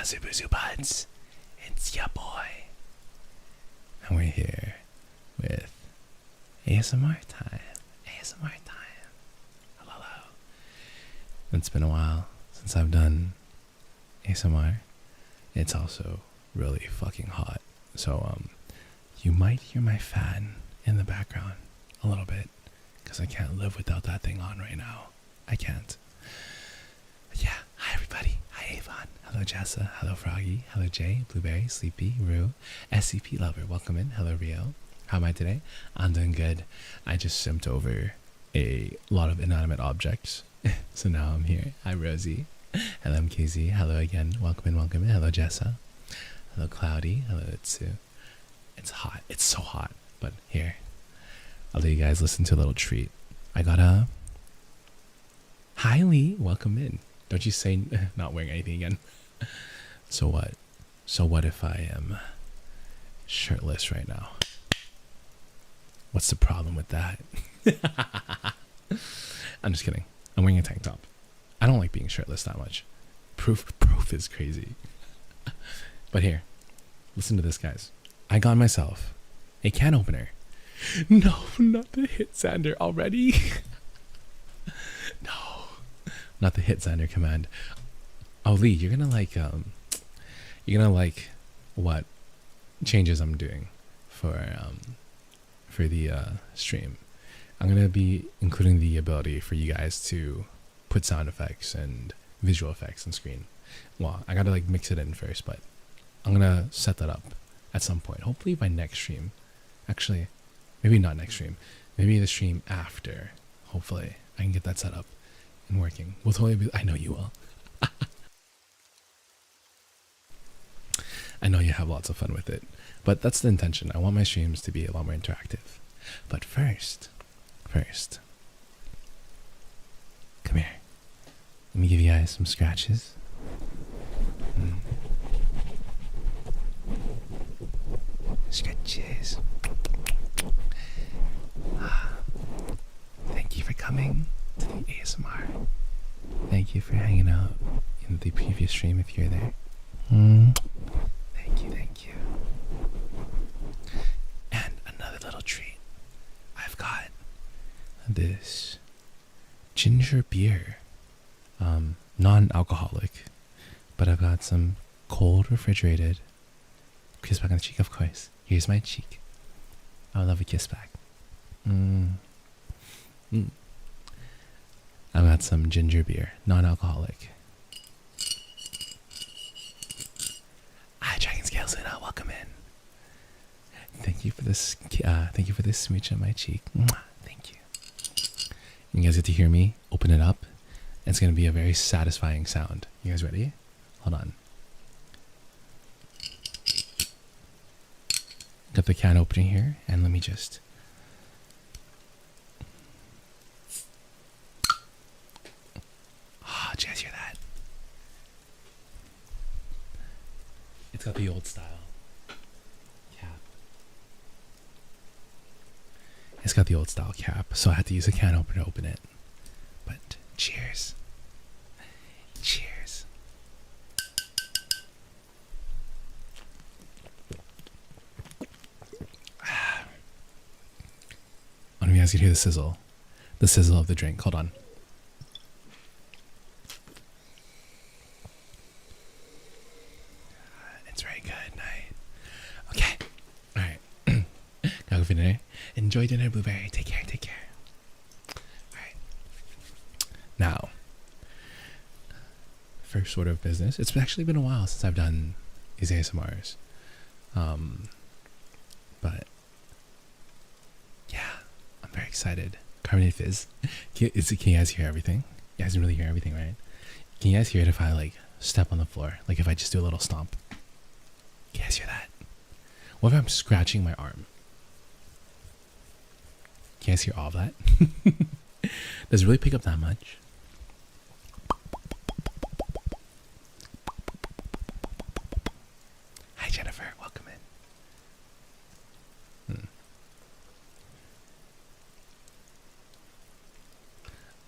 Zubuzu Buds? It's ya boy. And we're here with ASMR time. ASMR time. Hello. It's been a while since I've done ASMR. It's also really fucking hot. So, you might hear my fan in the background a little bit because I can't live without that thing on right now. I can't. But yeah, hi everybody. Hi Avon. Hello Jessa. Hello Froggy. Hello Jay. Blueberry. Sleepy. Rue. SCP Lover. Welcome in. Hello Rio. How am I today? I'm doing good. I just simped over a lot of inanimate objects. So now I'm here. Hi Rosie. Hello MKZ. Hello again. Welcome in. Welcome in. Hello Jessa. Hello Cloudy. Hello Itsu. It's hot. It's so hot. But here, I'll let you guys listen to a little treat. I got a... Hi Lee. Welcome in. Don't you say not wearing anything again. So what? So what if I am shirtless right now? What's the problem with that? I'm just kidding. I'm wearing a tank top. I don't like being shirtless that much. Proof is crazy. But here, listen to this, guys. I got myself a can opener. No, not the hit Xander already. No. Not the hit Xander command. Oh Lee, you're gonna like what changes I'm doing for the stream. I'm gonna be including the ability for you guys to put sound effects and visual effects on screen. Well, I gotta like mix it in first, but I'm gonna set that up at some point. Hopefully by next stream. Actually, maybe not next stream. Maybe the stream after. Hopefully I can get that set up and working. We'll totally be, I know you will. I know you have lots of fun with it, but that's the intention. I want my streams to be a lot more interactive. But first, come here. Let me give you guys some scratches. Scratches. Thank you for coming to the ASMR. Thank you for hanging out in the previous stream if you're there. Thank you. And another little treat. I've got this ginger beer. Non-alcoholic. But I've got some cold refrigerated kiss back on the cheek, of course. Here's my cheek. I love a kiss back. I've got some ginger beer, non-alcoholic. Hi, Dragon Scales Luna, welcome in. Thank you for this. Thank you for this smooch on my cheek. Mwah, thank you. You guys get to hear me open it up. It's gonna be a very satisfying sound. You guys ready? Hold on. Got the can opening here, and let me just... Ah, did you guys hear that? It's got the old style cap. It's got the old style cap, so I had to use a can opener to open it. But cheers. Cheers. I don't know if you guys can hear the sizzle. The sizzle of the drink. Hold on. It's very good. Night. Okay. Alright. Gotta go for dinner. Enjoy dinner, Blueberry. Take care. Alright. Now, first order of business. It's actually been a while since I've done these ASMRs. But yeah, I'm very excited. Carbonated fizz. Can you guys hear everything? You guys can really hear everything, right? Can you guys hear it if I like step on the floor? Like if I just do a little stomp? Can you guys hear that? What if I'm scratching my arm? Can you guys hear all of that? Does it really pick up that much? Hi Jennifer, welcome in.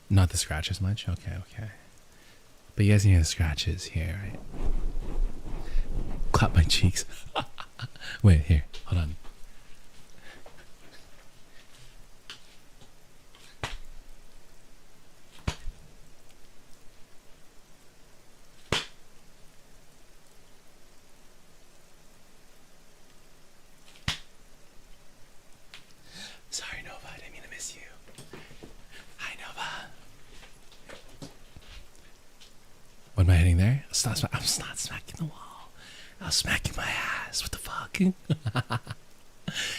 Not the scratches much? Okay. But you guys can hear the scratches here, right? clap my cheeks. Wait, here, hold on. Sorry, Nova, I didn't mean to miss you. Hi, Nova. What am I hitting there? I'm not smacking the wall. I was smacking my ass. What the fuck?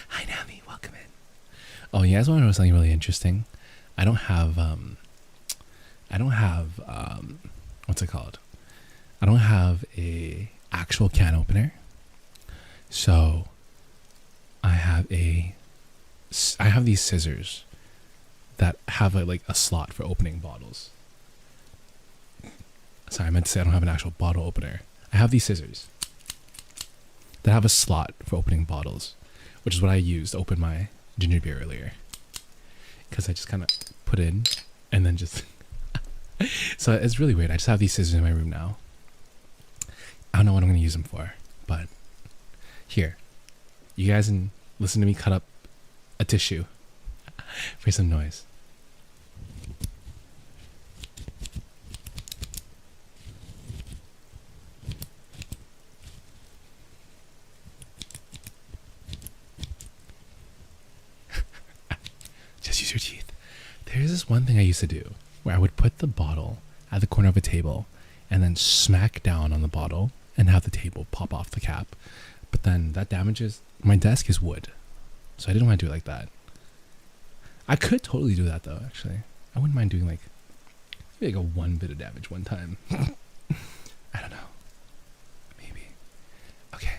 Hi, Nami. Welcome in. Oh, you guys want to know something really interesting? I don't have what's it called? I don't have a actual can opener. So I have these scissors that have a slot for opening bottles. Sorry, I meant to say I don't have an actual bottle opener. I have these scissors that have a slot for opening bottles, which is what I used to open my ginger beer earlier. Because I just kind of put in and then just... So it's really weird. I just have these scissors in my room now. I don't know what I'm going to use them for, but here. You guys can listen to me cut up a tissue for some noise. Just use your teeth. There's this one thing I used to do where I would put the bottle at the corner of a table and then smack down on the bottle and have the table pop off the cap. But then that damages... My desk is wood, so I didn't want to do it like that. I could totally do that though, actually. I wouldn't mind doing maybe a 1 bit of damage one time. I don't know. Maybe. Okay.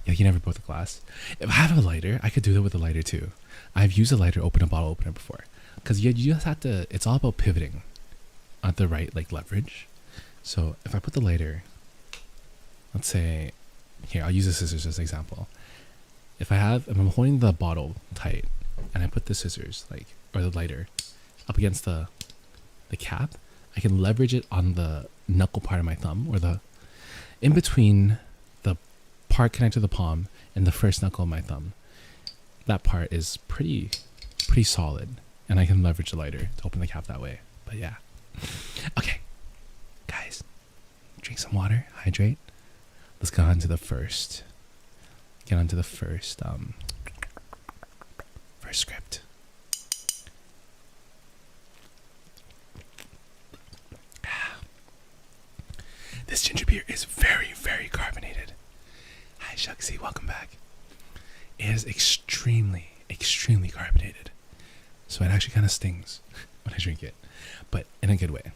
Yeah, you never broke the glass. If I have a lighter, I could do that with a lighter too. I've used a lighter to open a bottle opener before. Because you just have to, it's all about pivoting at the right leverage. So if I put the lighter, let's say, here, I'll use the scissors as an example. If I'm holding the bottle tight and I put the scissors, or the lighter, up against the cap, I can leverage it on the knuckle part of my thumb, or in between the part connected to the palm and the first knuckle of my thumb. That part is pretty solid, and I can leverage the lighter to open the cap that way. But yeah. Okay, guys, drink some water, hydrate. Let's get on to the first script. This ginger beer is very, very carbonated. Hi, Shucksy, welcome back. It is extremely, extremely carbonated. So it actually kind of stings when I drink it, but in a good way.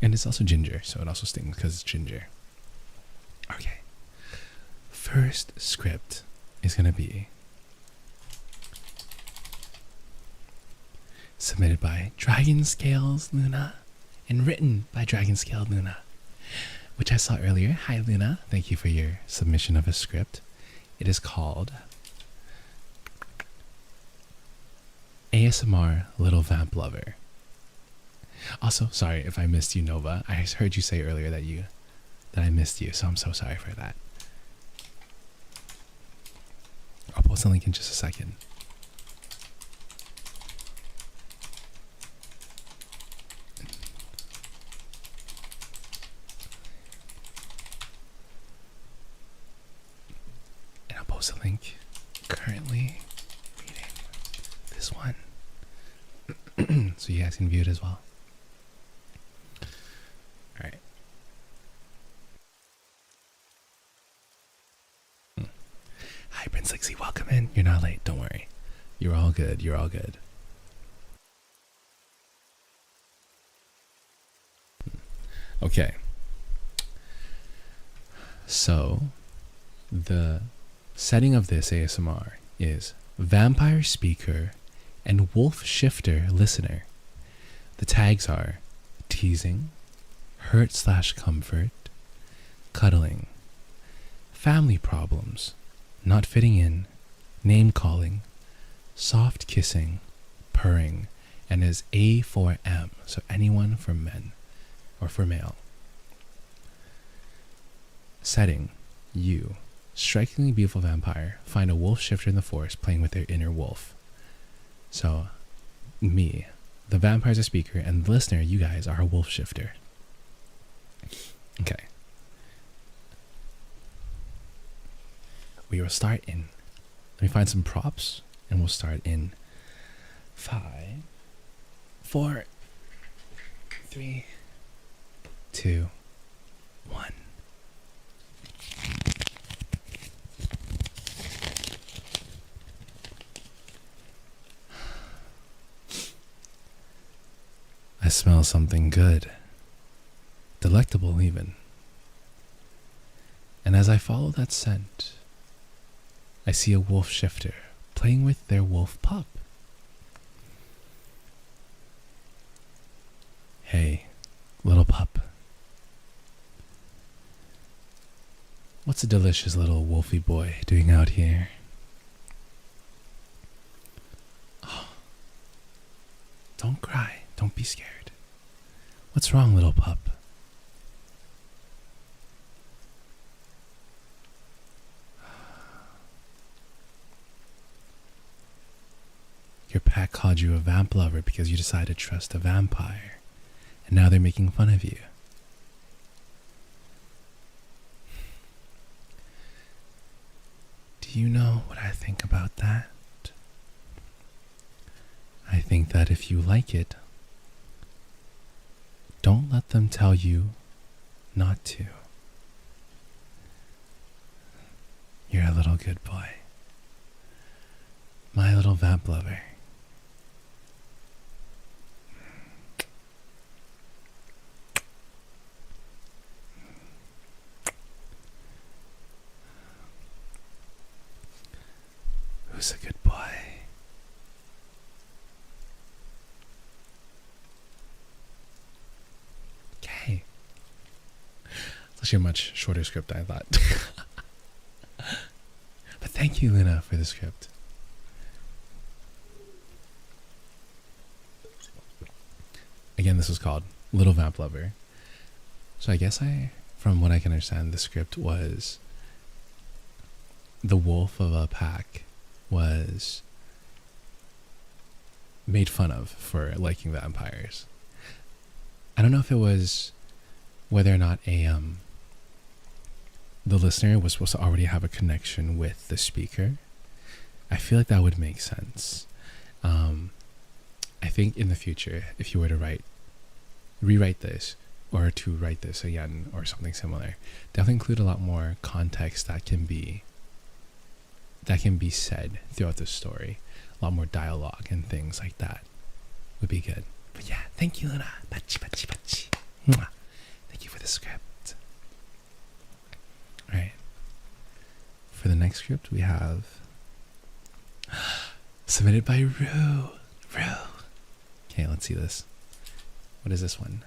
And it's also ginger, so it also stings because it's ginger. Okay. First script is going to be submitted by Dragon Scales Luna and written by Dragon Scale Luna, which I saw earlier. Hi, Luna. Thank you for your submission of a script. It is called ASMR Little Vamp Lover. Also, sorry if I missed you, Nova. I heard you say earlier that I missed you, so I'm so sorry for that. I'll post a link in just a second. And I'll post a link currently reading this one so you guys can view it as well. All right. Hi, Prince Lixie. Welcome in. You're not late. Don't worry. You're all good. You're all good. Okay. So, the setting of this ASMR is vampire speaker and wolf shifter listener. The tags are teasing, hurt/comfort, cuddling, family problems, not fitting in, name calling, soft kissing, purring, and is A for M, so anyone for men or for male. Setting: you, strikingly beautiful vampire, find a wolf shifter in the forest playing with their inner wolf. So, me, the vampire is a speaker, and the listener, you guys, are a wolf shifter. Okay. We will start in. Let me find some props, and we'll start in 5, 4, 3, 2, 1. I smell something good, delectable even. And as I follow that scent, I see a wolf shifter playing with their wolf pup. Hey, little pup. What's a delicious little wolfy boy doing out here? Oh, don't cry. Don't be scared. What's wrong, little pup? Your pack called you a vamp lover because you decided to trust a vampire, and now they're making fun of you. Do you know what I think about that? I think that if you like it, don't let them tell you not to. You're a little good boy. My little vamp lover. Who's a good boy? Okay. It's actually a much shorter script than I thought. But thank you, Luna, for the script. Again, this was called Little Vamp Lover. So I guess from what I can understand, the script was the wolf of a pack was made fun of for liking vampires. I don't know if it was whether or not the listener was supposed to already have a connection with the speaker. I feel like that would make sense. I think in the future, if you were to rewrite this, or to write this again, or something similar, definitely include a lot more context that can be said throughout the story. A lot more dialogue and things like that would be good. But yeah, thank you, Luna. Pachi, pachi, pachi. Mwah. Thank you for the script. Alright. For the next script, we have submitted by Rue. Okay, let's see this. What is this one?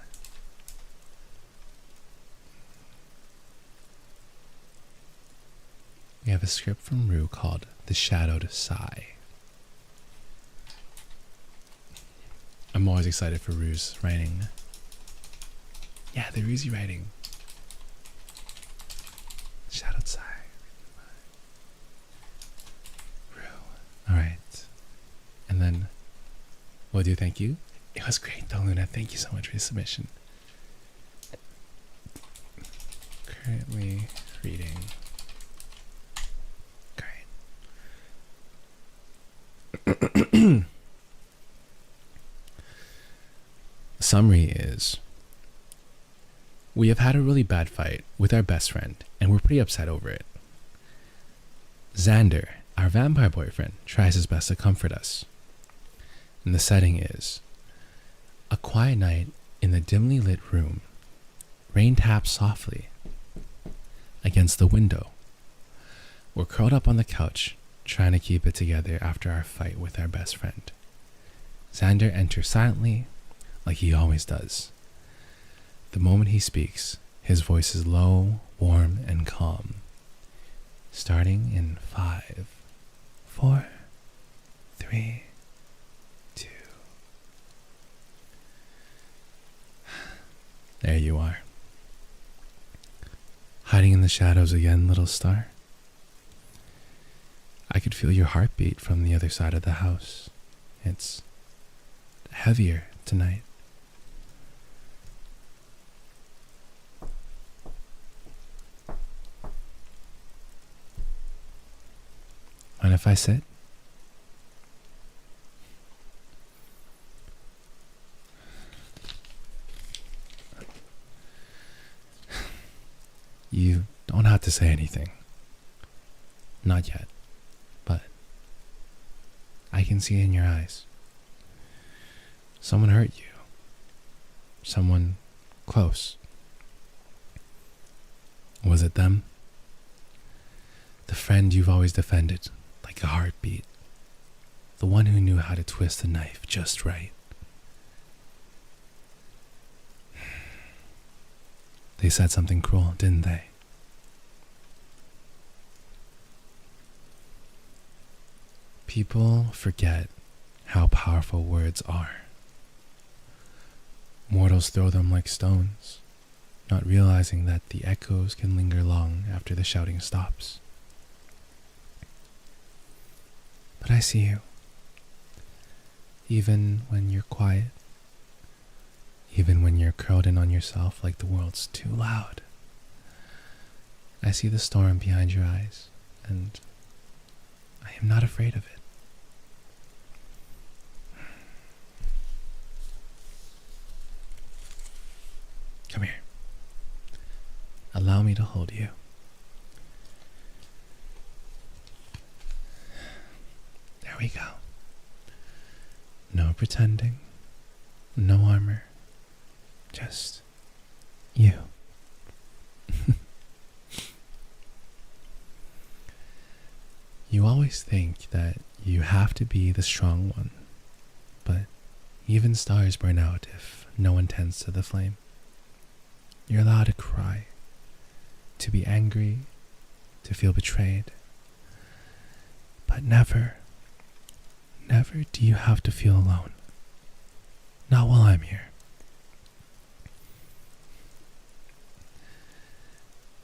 We have a script from Rue called The Shadowed Sigh. I'm always excited for Rue's writing. Yeah, the Rue's writing. Shadowed Sigh. Rue. Alright. And then, we'll do thank you. It was great though, Luna. Thank you so much for your submission. Currently reading. Great. Summary is, we have had a really bad fight with our best friend and we're pretty upset over it. Xander, our vampire boyfriend, tries his best to comfort us. And the setting is a quiet night in the dimly lit room. Rain taps softly against the window. We're curled up on the couch, trying to keep it together after our fight with our best friend. Xander enters silently, like he always does. The moment he speaks, his voice is low, warm, and calm. Starting in 5, 4, 3, 2. There you are. Hi hiding in the shadows again, little star? I could feel your heartbeat from the other side of the house. It's heavier tonight. Mind if I sit? You don't have to say anything. Not yet. But I can see in your eyes. Someone hurt you. Someone close. Was it them? The friend you've always defended, like a heartbeat. The one who knew how to twist the knife just right. They said something cruel, didn't they? People forget how powerful words are. Mortals throw them like stones, not realizing that the echoes can linger long after the shouting stops. But I see you. Even when you're quiet. Even when you're curled in on yourself like the world's too loud. I see the storm behind your eyes, and I am not afraid of it. Come here. Allow me to hold you. There we go. No pretending. No armor. Just you. You always think that you have to be the strong one, but even stars burn out if no one tends to the flame. You're allowed to cry, to be angry, to feel betrayed, but never do you have to feel alone. Not while I'm here.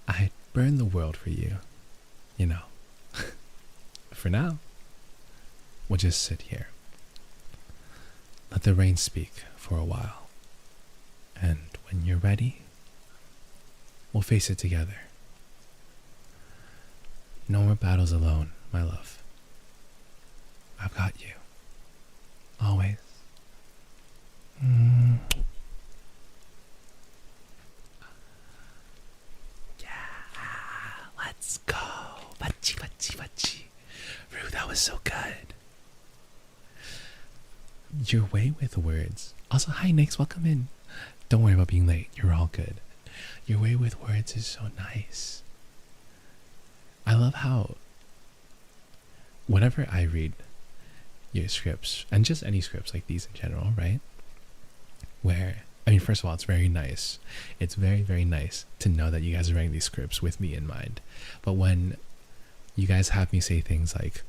I'd burn the world for you, you know. For now, we'll just sit here. Let the rain speak for a while. And when you're ready, we'll face it together. No more battles alone, my love. I've got you. Always. Let's go. Bachi, bachi, bachi. Rue, that was so good. Your way with words. Also, hi, Nix, welcome in. Don't worry about being late. You're all good. Your way with words is so nice. I love how whenever I read your scripts, and just any scripts like these in general, right? Where, I mean, first of all, it's very nice. It's very, very nice to know that you guys are writing these scripts with me in mind. But when you guys have me say things like,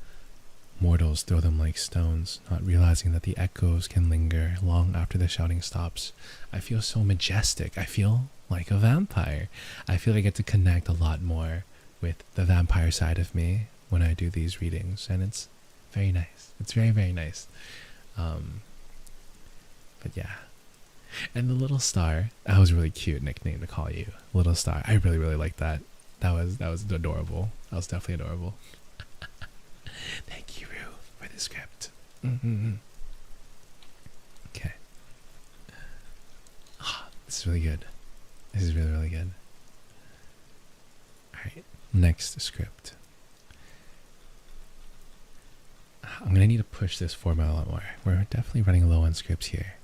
mortals throw them like stones, not realizing that the echoes can linger long after the shouting stops, I feel so majestic. I feel like a vampire. I feel I get to connect a lot more with the vampire side of me when I do these readings, and it's very nice. It's very, very nice. But yeah. And the little star, that was a really cute nickname to call you. Little star. I really, really like that. That was adorable. That was definitely adorable. Thank you, Rue, for the script. Okay. Oh, this is really good. This is really, really good. Alright, next script. I'm gonna need to push this format a lot more. We're definitely running low on scripts here.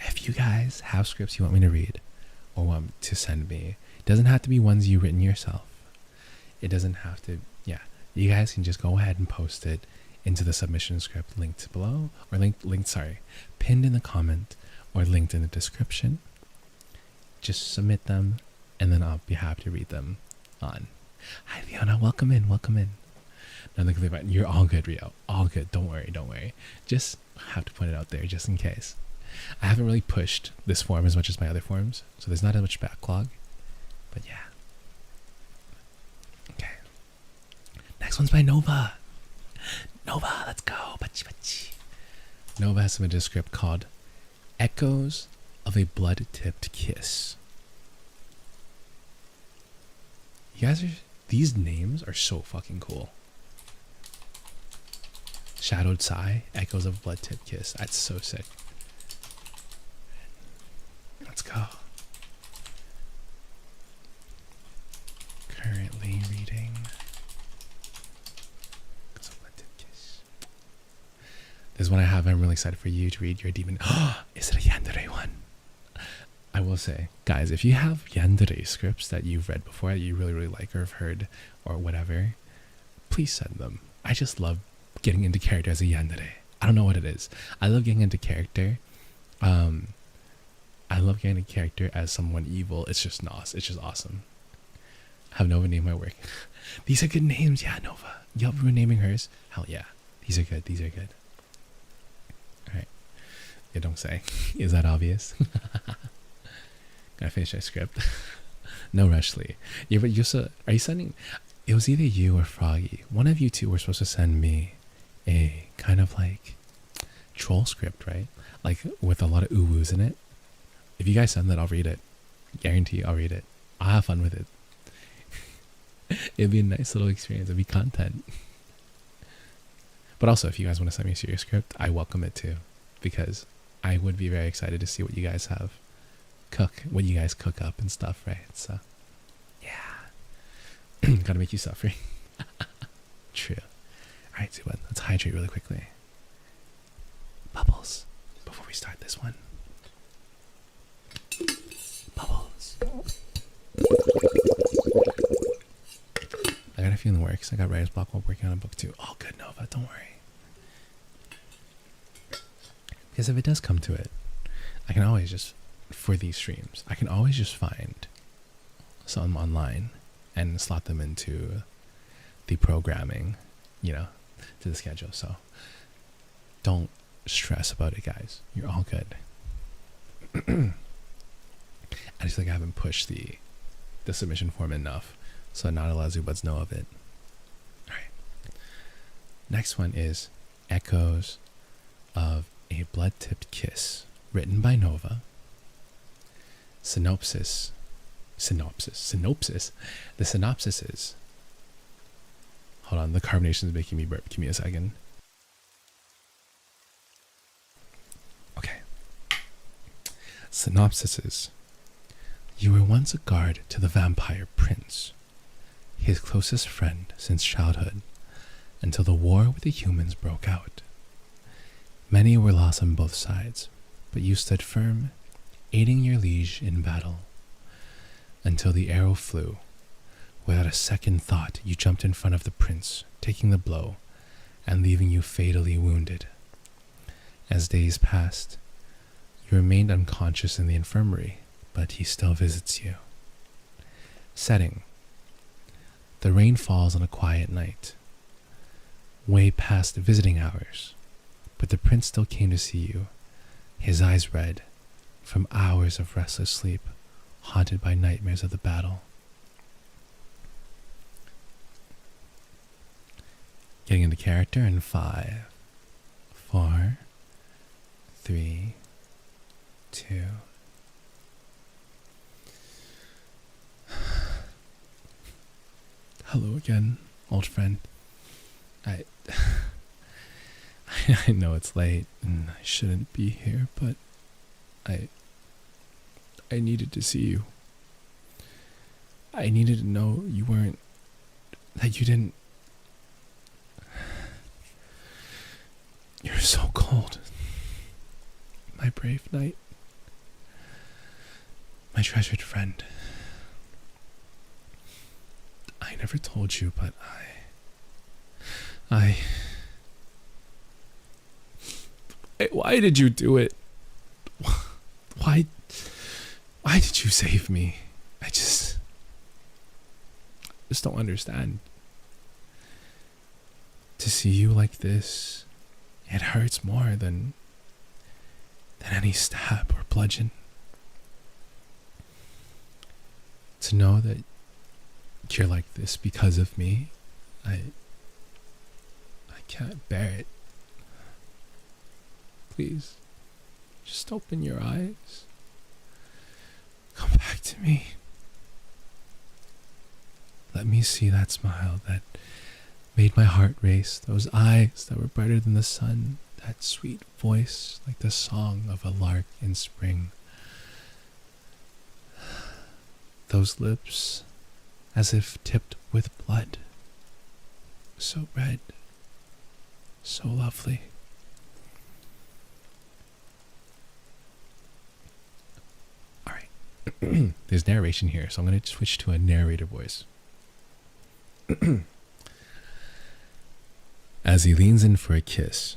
If you guys have scripts you want me to read or want to send me, it doesn't have to be ones you've written yourself. It doesn't have to, yeah. You guys can just go ahead and post it into the submission script linked below, or pinned in the comment, or linked in the description. Just submit them, and then I'll be happy to read them on. Hi Fiona, welcome in, welcome in. Nothing to about. You're all good, Rio. All good. Don't worry, don't worry. Just have to put it out there just in case. I haven't really pushed this form as much as my other forms, so there's not as much backlog. But yeah. Next one's by Nova. Nova, let's go. Bachi, bachi. Nova has submitted a script called Echoes of a Blood-Tipped Kiss. You guys are, these names are so fucking cool. Shadowed Sigh, Echoes of a Blood-Tipped Kiss. That's so sick. Let's go. Currently reading. This is one I have. I'm really excited for you to read your demon. Is it a Yandere one? I will say, guys, if you have Yandere scripts that you've read before that you really, really like or have heard or whatever, please send them. I just love getting into character as a Yandere. I don't know what it is. I love getting into character. I love getting into character as someone evil. It's just nice. It's just awesome. Have Nova name my work. These are good names. Yeah, Nova. Yup, we're naming hers. Hell yeah. These are good. These are good. Alright. Yeah, don't say. Is that obvious? Gotta finish my script. No rush, Lee. Yeah, but are you sending? It was either you or Froggy. One of you two were supposed to send me a kind of like troll script, right? Like with a lot of ooh-woos in it. If you guys send that, I'll read it. Guarantee I'll read it. I'll have fun with it. It'd be a nice little experience. It'd be content. But also, if you guys want to send me a serious script, I welcome it too. Because I would be very excited to see what you guys have what you guys cook up and stuff, right? So, yeah. Gotta make you suffer. True. Alright, so let's hydrate really quickly. Bubbles. Before we start this one. Bubbles. I got a few in the works. I got writer's block while working on a book too. Oh, good, Nova. Don't worry. Because if it does come to it, I can always just, for these streams, I can always just find some online and slot them into the programming, you know, to the schedule. So don't stress about it, guys. You're all good. I just think I haven't pushed the submission form enough, so not a lot of Zubuds know of it. Alright. Next one is Echoes of a Blood-Tipped Kiss, written by Nova. Synopsis. The synopsis is... Hold on, the carbonation is making me burp. Give me a second. Okay. Synopsis is... You were once a guard to the vampire prince, his closest friend since childhood, until the war with the humans broke out. Many were lost on both sides, but you stood firm, aiding your liege in battle. Until the arrow flew. Without a second thought, you jumped in front of the prince, taking the blow, and leaving you fatally wounded. As days passed, you remained unconscious in the infirmary, but he still visits you. Setting. The rain falls on a quiet night, way past visiting hours, but the prince still came to see you, his eyes red, from hours of restless sleep, haunted by nightmares of the battle. Getting into character in 5, 4, 3, 2. Hello again, old friend. I know it's late and I shouldn't be here, but I needed to see you. I needed to know that you didn't. You're so cold. My brave knight. My treasured friend. I never told you, but why did you do it? Why did you save me? I just don't understand. To see you like this, it hurts more than any stab or bludgeon. To know that you're like this because of me, can't bear it. Please, just open your eyes. Come back to me. Let me see that smile that made my heart race, those eyes that were brighter than the sun, that sweet voice like the song of a lark in spring. Those lips as if tipped with blood, so red, so lovely. Alright, there's narration here, so I'm going to switch to a narrator voice. As he leans in for a kiss,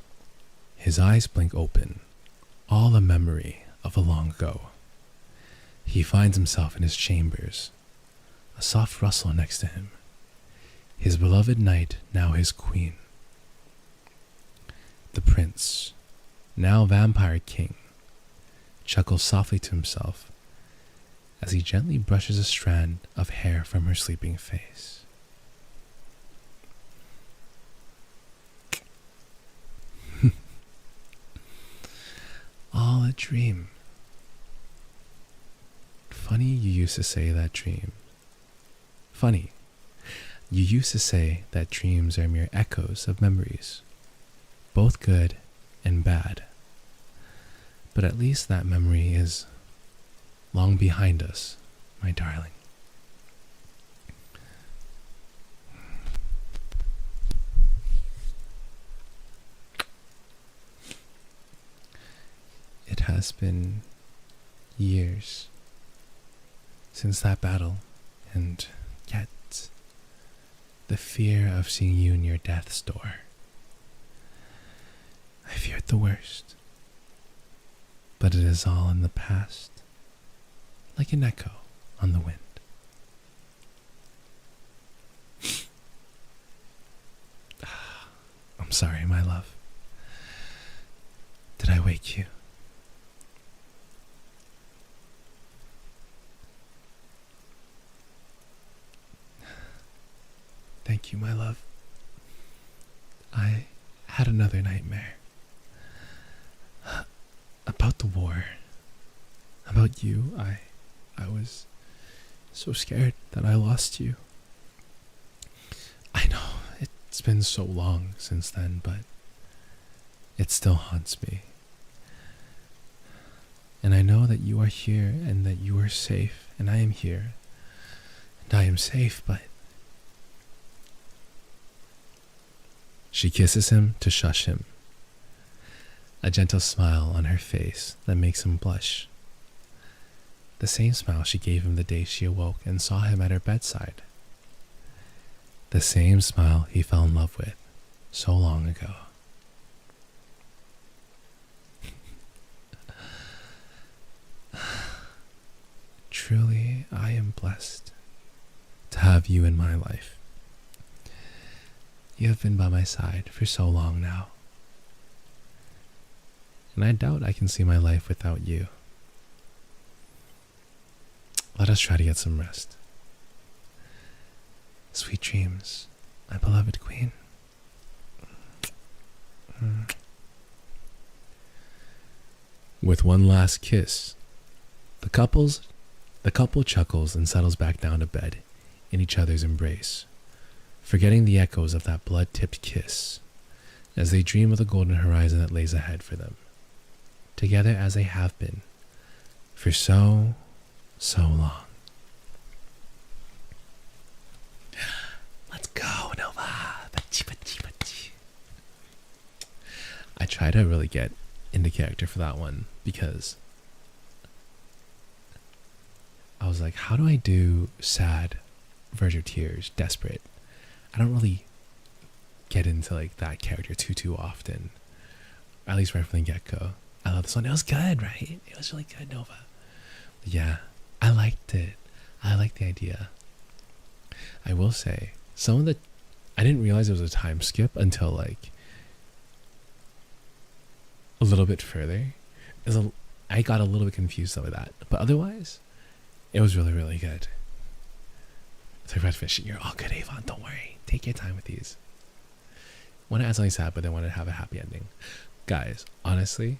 his eyes blink open, all a memory of a long ago. He finds himself in his chambers, a soft rustle next to him, his beloved knight now his queen. The prince, now vampire king, chuckles softly to himself as he gently brushes a strand of hair from her sleeping face. All a dream. Funny you used to say that dream. Funny, you used to say that dreams are mere echoes of memories, both good and bad. But at least that memory is long behind us, my darling. It has been years since that battle, and yet the fear of seeing you near death's door. I feared the worst, but it is all in the past, like an echo on the wind. I'm sorry, my love. Did I wake you? Thank you, my love. I had another nightmare. About the war. About you. I was so scared that I lost you. I know, it's been so long since then, but it still haunts me. And I know that you are here and that you are safe, and I am here. And I am safe, but... She kisses him to shush him, a gentle smile on her face that makes him blush. The same smile she gave him the day she awoke and saw him at her bedside. The same smile he fell in love with so long ago. Truly, I am blessed to have you in my life. You have been by my side for so long now, and I doubt I can see my life without you. Let us try to get some rest. Sweet dreams, my beloved queen. With one last kiss, the couple chuckles and settles back down to bed in each other's embrace, forgetting the echoes of that blood-tipped kiss as they dream of the golden horizon that lays ahead for them, together as they have been for so long. Let's go, Nova. I try to really get into character for that one because I was like, how do I do sad, verge of tears, desperate? I don't really get into like that character too often, at least right from the get-go. I love this one. It was good, right? It was really good, Nova. But yeah, I liked it. I liked the idea. I will say, I didn't realize it was a time skip until like a little bit further. I got a little bit confused over that, but otherwise, it was really, really good. So redfish, you're all good, Avon. Don't worry. Take your time with these. want to add something sad, but then want to have a happy ending. Guys, honestly,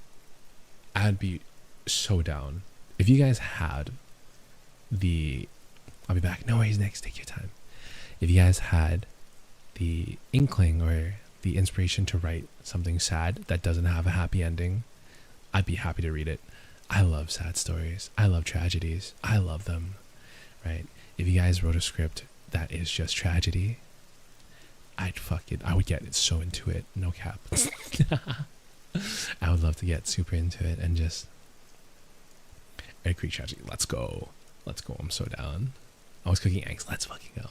I'd be so down if you guys had the. I'll be back. No worries, next. Take your time. If you guys had the inkling or the inspiration to write something sad that doesn't have a happy ending, I'd be happy to read it. I love sad stories. I love tragedies. I love them, right? If you guys wrote a script that is just tragedy, I would get it so into it. No cap. I would love to get super into it and just a Greek tragedy. Let's go. Let's go. I'm so down. I was cooking eggs. Let's fucking go.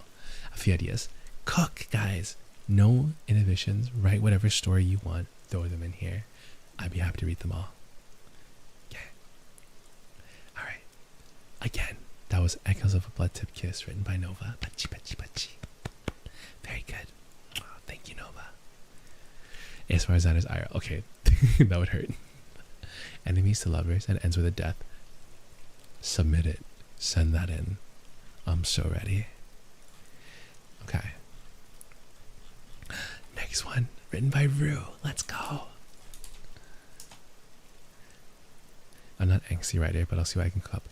A few ideas. Cook, guys. No inhibitions. Write whatever story you want. Throw them in here. I'd be happy to read them all. Okay. All right. Again, that was Echoes of a Blood Tip Kiss written by Nova. Pachi, pachi, pachi. Very good. Oh, thank you, Nova. As far as that is Ira. Okay. That would hurt. Enemies to lovers and ends with a death. Submit it. Send that in. I'm so ready. Okay. Next one, written by Rue. Let's go. I'm not an angsty writer, but I'll see what I can come up.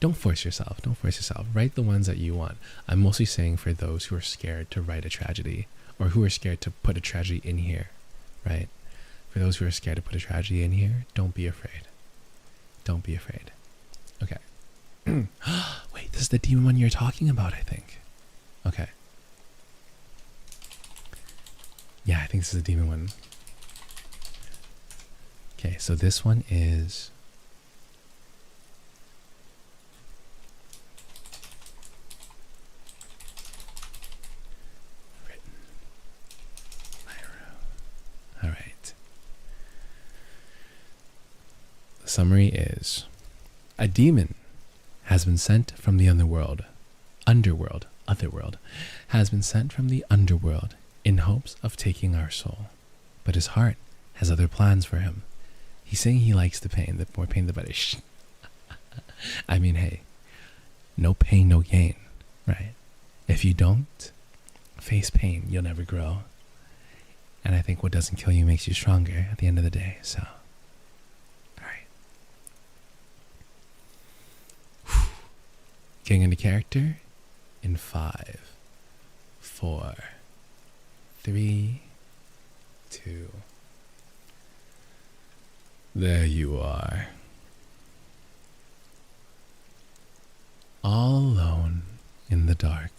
Don't force yourself. Don't force yourself. Write the ones that you want. I'm mostly saying for those who are scared to write a tragedy or who are scared to put a tragedy in here, right? For those who are scared to put a tragedy in here, don't be afraid. Don't be afraid. Okay. Wait, this is the demon one you're talking about, I think. Okay. Yeah, I think this is the demon one. Okay, so this one is... written by Rue. All right. The summary is... a demon has been sent from the otherworld, has been sent from the underworld in hopes of taking our soul. But his heart has other plans for him. He's saying he likes the pain, the more pain the better. I mean, hey, no pain, no gain, right? If you don't face pain, you'll never grow. And I think what doesn't kill you makes you stronger at the end of the day, so. Getting into character in 5, 4, 3, 2. There you are. All alone in the dark,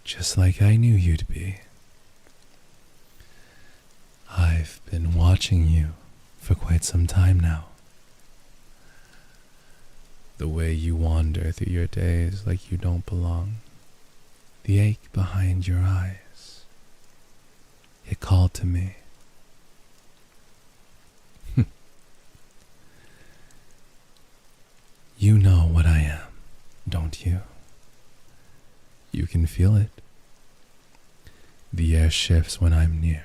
just like I knew you'd be. I've been watching you for quite some time now. The way you wander through your days like you don't belong. The ache behind your eyes. It called to me. You know what I am, don't you? You can feel it. The air shifts when I'm near.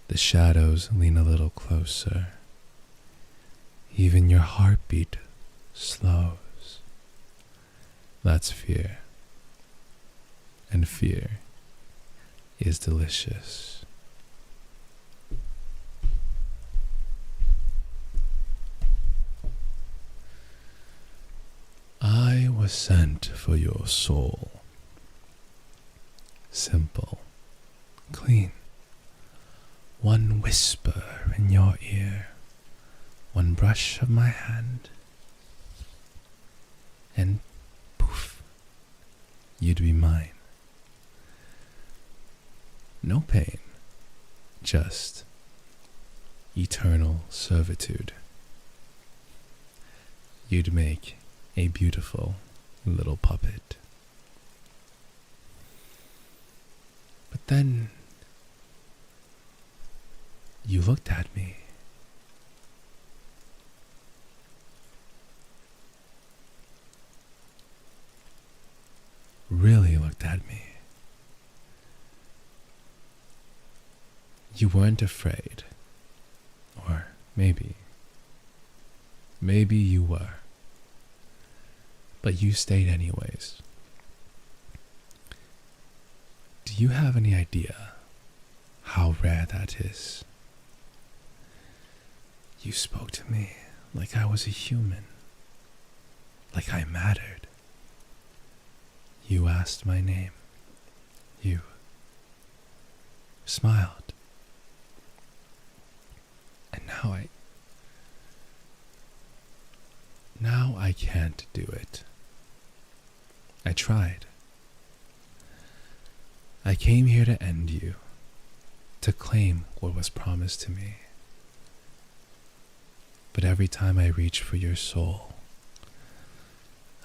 The shadows lean a little closer. Even your heartbeat slows. That's fear. And fear is delicious. I was sent for your soul. Simple, clean. One whisper in your ear, one brush of my hand, and poof, you'd be mine. No pain, just eternal servitude. You'd make a beautiful little puppet. But then you looked at me. Really looked at me. You weren't afraid. Or maybe you were. But you stayed anyways. Do you have any idea how rare that is. You spoke to me like I was a human, like I mattered. You asked my name. You smiled. And now I can't do it. I tried. I came here to end you, to claim what was promised to me. But every time I reach for your soul,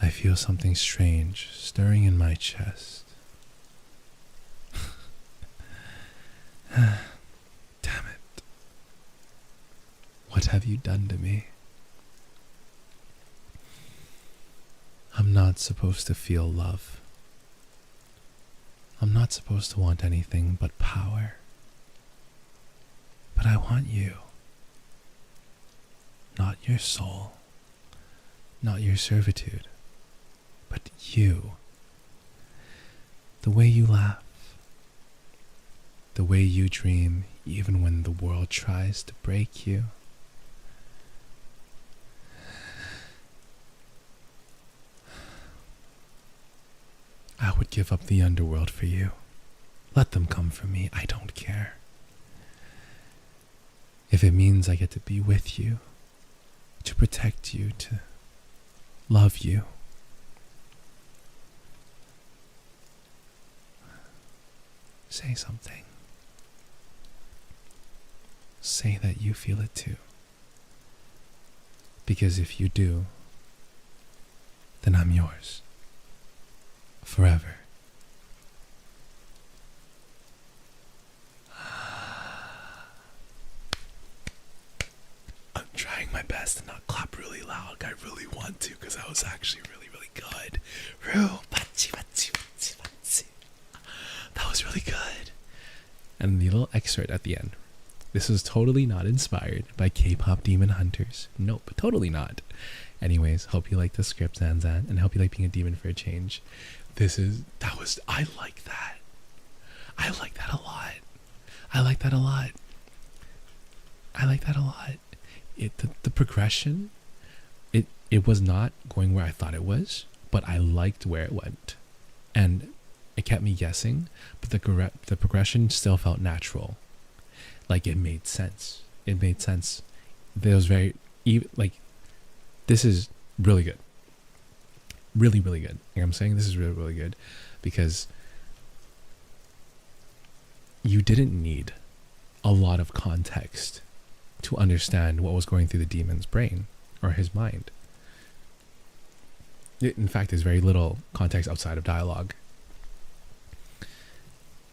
I feel something strange stirring in my chest. Damn it. What have you done to me? I'm not supposed to feel love. I'm not supposed to want anything but power. But I want you. Not your soul. Not your servitude. But you. The way you laugh. The way you dream even when the world tries to break you. I would give up the underworld for you. Let them come for me. I don't care. If it means I get to be with you, to protect you, to love you. Say something. Say that you feel it too. Because if you do, then I'm yours. Forever. I'm trying my best to not clap really loud. I really want to because that was actually really, really good. That was really good. And the little excerpt at the end. This is totally not inspired by K-pop demon hunters. Nope, totally not. Anyways, hope you like the script, Zanzan, and hope you like being a demon for a change. I like that. I like that a lot. I like that a lot. I like that a lot. The progression, it was not going where I thought it was, but I liked where it went. And it kept me guessing, but the progression still felt natural. Like it made sense. It made sense. There was this is really good. Really, really good. Like I'm saying, this is really, really good because you didn't need a lot of context to understand what was going through the demon's brain or his mind. In fact, there's very little context outside of dialogue.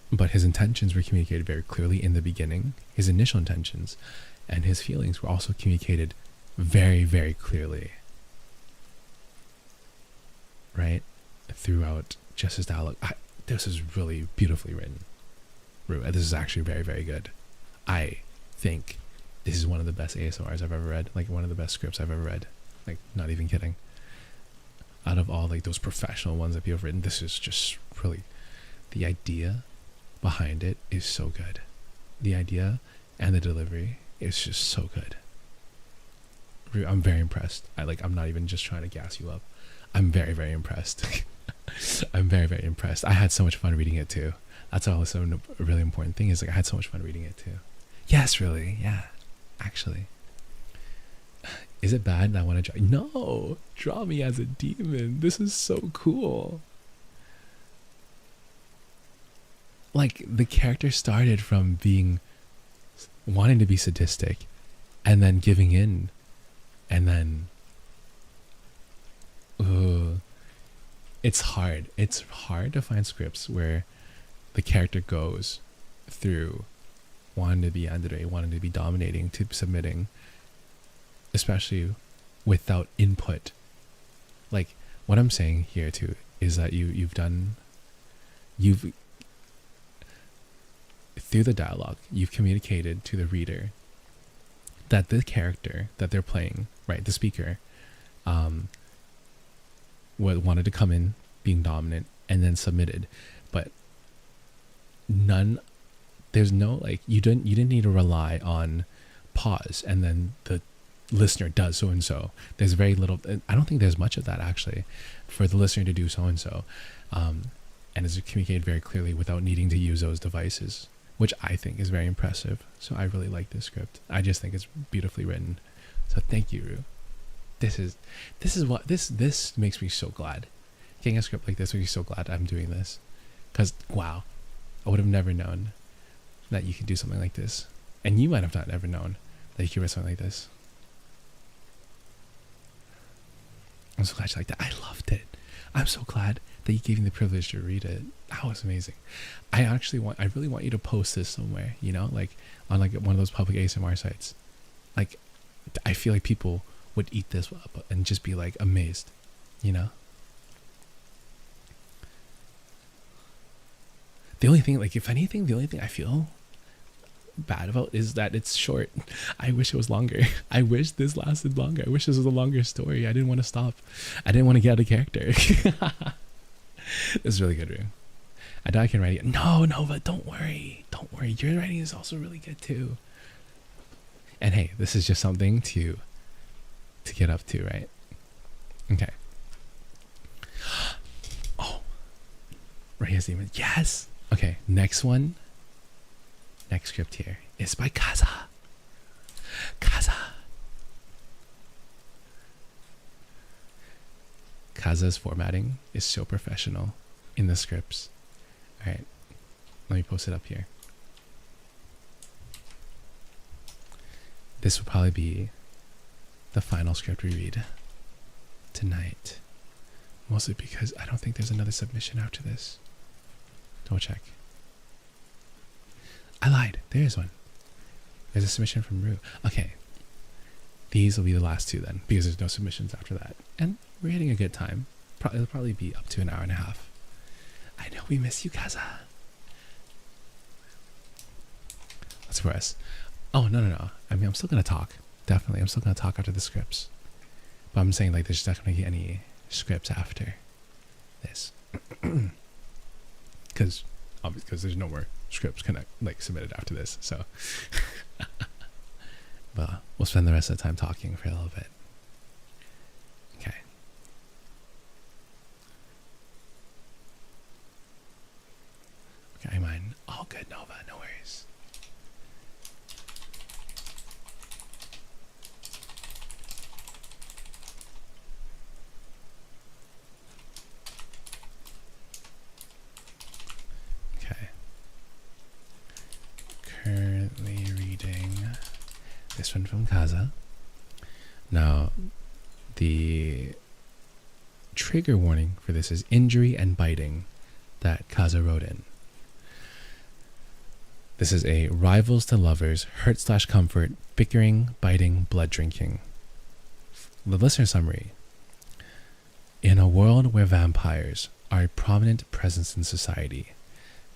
But his intentions were communicated very clearly in the beginning, his initial intentions, and his feelings were also communicated very, very clearly. Right? Throughout just his dialogue. This is really beautifully written. This is actually very, very good. I think this is one of the best ASMRs I've ever read. Like one of the best scripts I've ever read. Like not even kidding. Out of all like those professional ones that people have written, this is just really, the idea behind it is so good. The idea and the delivery is just so good. I'm very impressed. I'm not even just trying to gas you up. I'm very, very impressed. I'm very, very impressed. I had so much fun reading it too. That's also a really important thing is I had so much fun reading it too. Yes, really. Yeah, actually. Is it bad that I want to draw? No, draw me as a demon. This is so cool. Like the character started from wanting to be sadistic and then giving in and then it's hard to find scripts where the character goes through wanting to be yandere, wanting to be dominating, to submitting, especially without input. Like what I'm saying here too is that you've through the dialogue you've communicated to the reader that the character that they're playing, right, the speaker, wanted to come in being dominant and then submitted, but none there's no like you didn't need to rely on pause and then the listener does so and so. There's very little. I don't think there's much of that actually, for the listener to do so and so, and is communicated very clearly without needing to use those devices, which I think is very impressive. So I really like this script. I just think it's beautifully written. So thank you, Rue. This makes me so glad. Getting a script like this makes me so glad I'm doing this, because wow, I would have never known that you could do something like this, and you might have not ever known that you could write something like this. I'm so glad you liked that. I loved it. I'm so glad that you gave me the privilege to read it. That was amazing. I really want you to post this somewhere, you know, like on like one of those public ASMR sites. Like, I feel like people would eat this up and just be like amazed, you know? The only thing, like, if anything, the only thing I feel bad about is that it's short. I wish it was longer. I wish this lasted longer. I wish this was a longer story. I didn't want to stop. I didn't want to get out of character. This is really good, Rue. I know I can write it. No, but don't worry. Don't worry. Your writing is also really good too. And hey, this is just something to get up to, right? Okay. Oh, right here's the image. Yes. Okay, next one. Next script here is by Kaza. Kaza's formatting is so professional in the scripts. All right, let me post it up here. This will probably be the final script we read tonight. Mostly because I don't think there's another submission after this. Double check. I lied. There's one. There's a submission from Rue. Okay. These will be the last two then, because there's no submissions after that. And we're having a good time. It'll probably be up to an hour and a half. I know we miss you, Kaza. That's for us. Oh, no. I mean, I'm still going to talk. Definitely. I'm still going to talk after the scripts. But I'm saying, like, there's not going to be any scripts after this. Because there's no more scripts submitted after this. So, but we'll spend the rest of the time talking for a little bit. Okay. Okay, mine. All good, Nova. No worries. Currently reading this one from Kaza. Now, the trigger warning for this is injury and biting that Kaza wrote in. This is a rivals to lovers, hurt/comfort, bickering, biting, blood drinking. The listener summary. In a world where vampires are a prominent presence in society,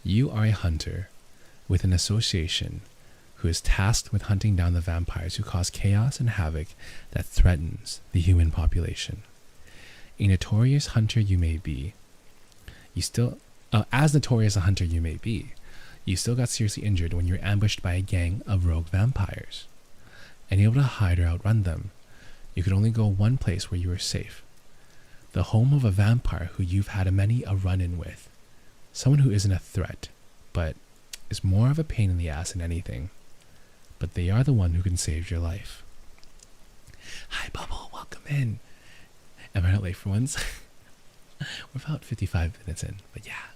you are a hunter with an association who is tasked with hunting down the vampires who cause chaos and havoc that threatens the human population. A notorious hunter you may be, as notorious a hunter you may be, you still got seriously injured when you were ambushed by a gang of rogue vampires. Unable to hide or outrun them, you could only go one place where you were safe. The home of a vampire who you've had many a run-in with. Someone who isn't a threat, but is more of a pain in the ass than anything. But they are the one who can save your life. Hi, Bubble. Welcome in. Am I not late for once? We're about 55 minutes in, but yeah,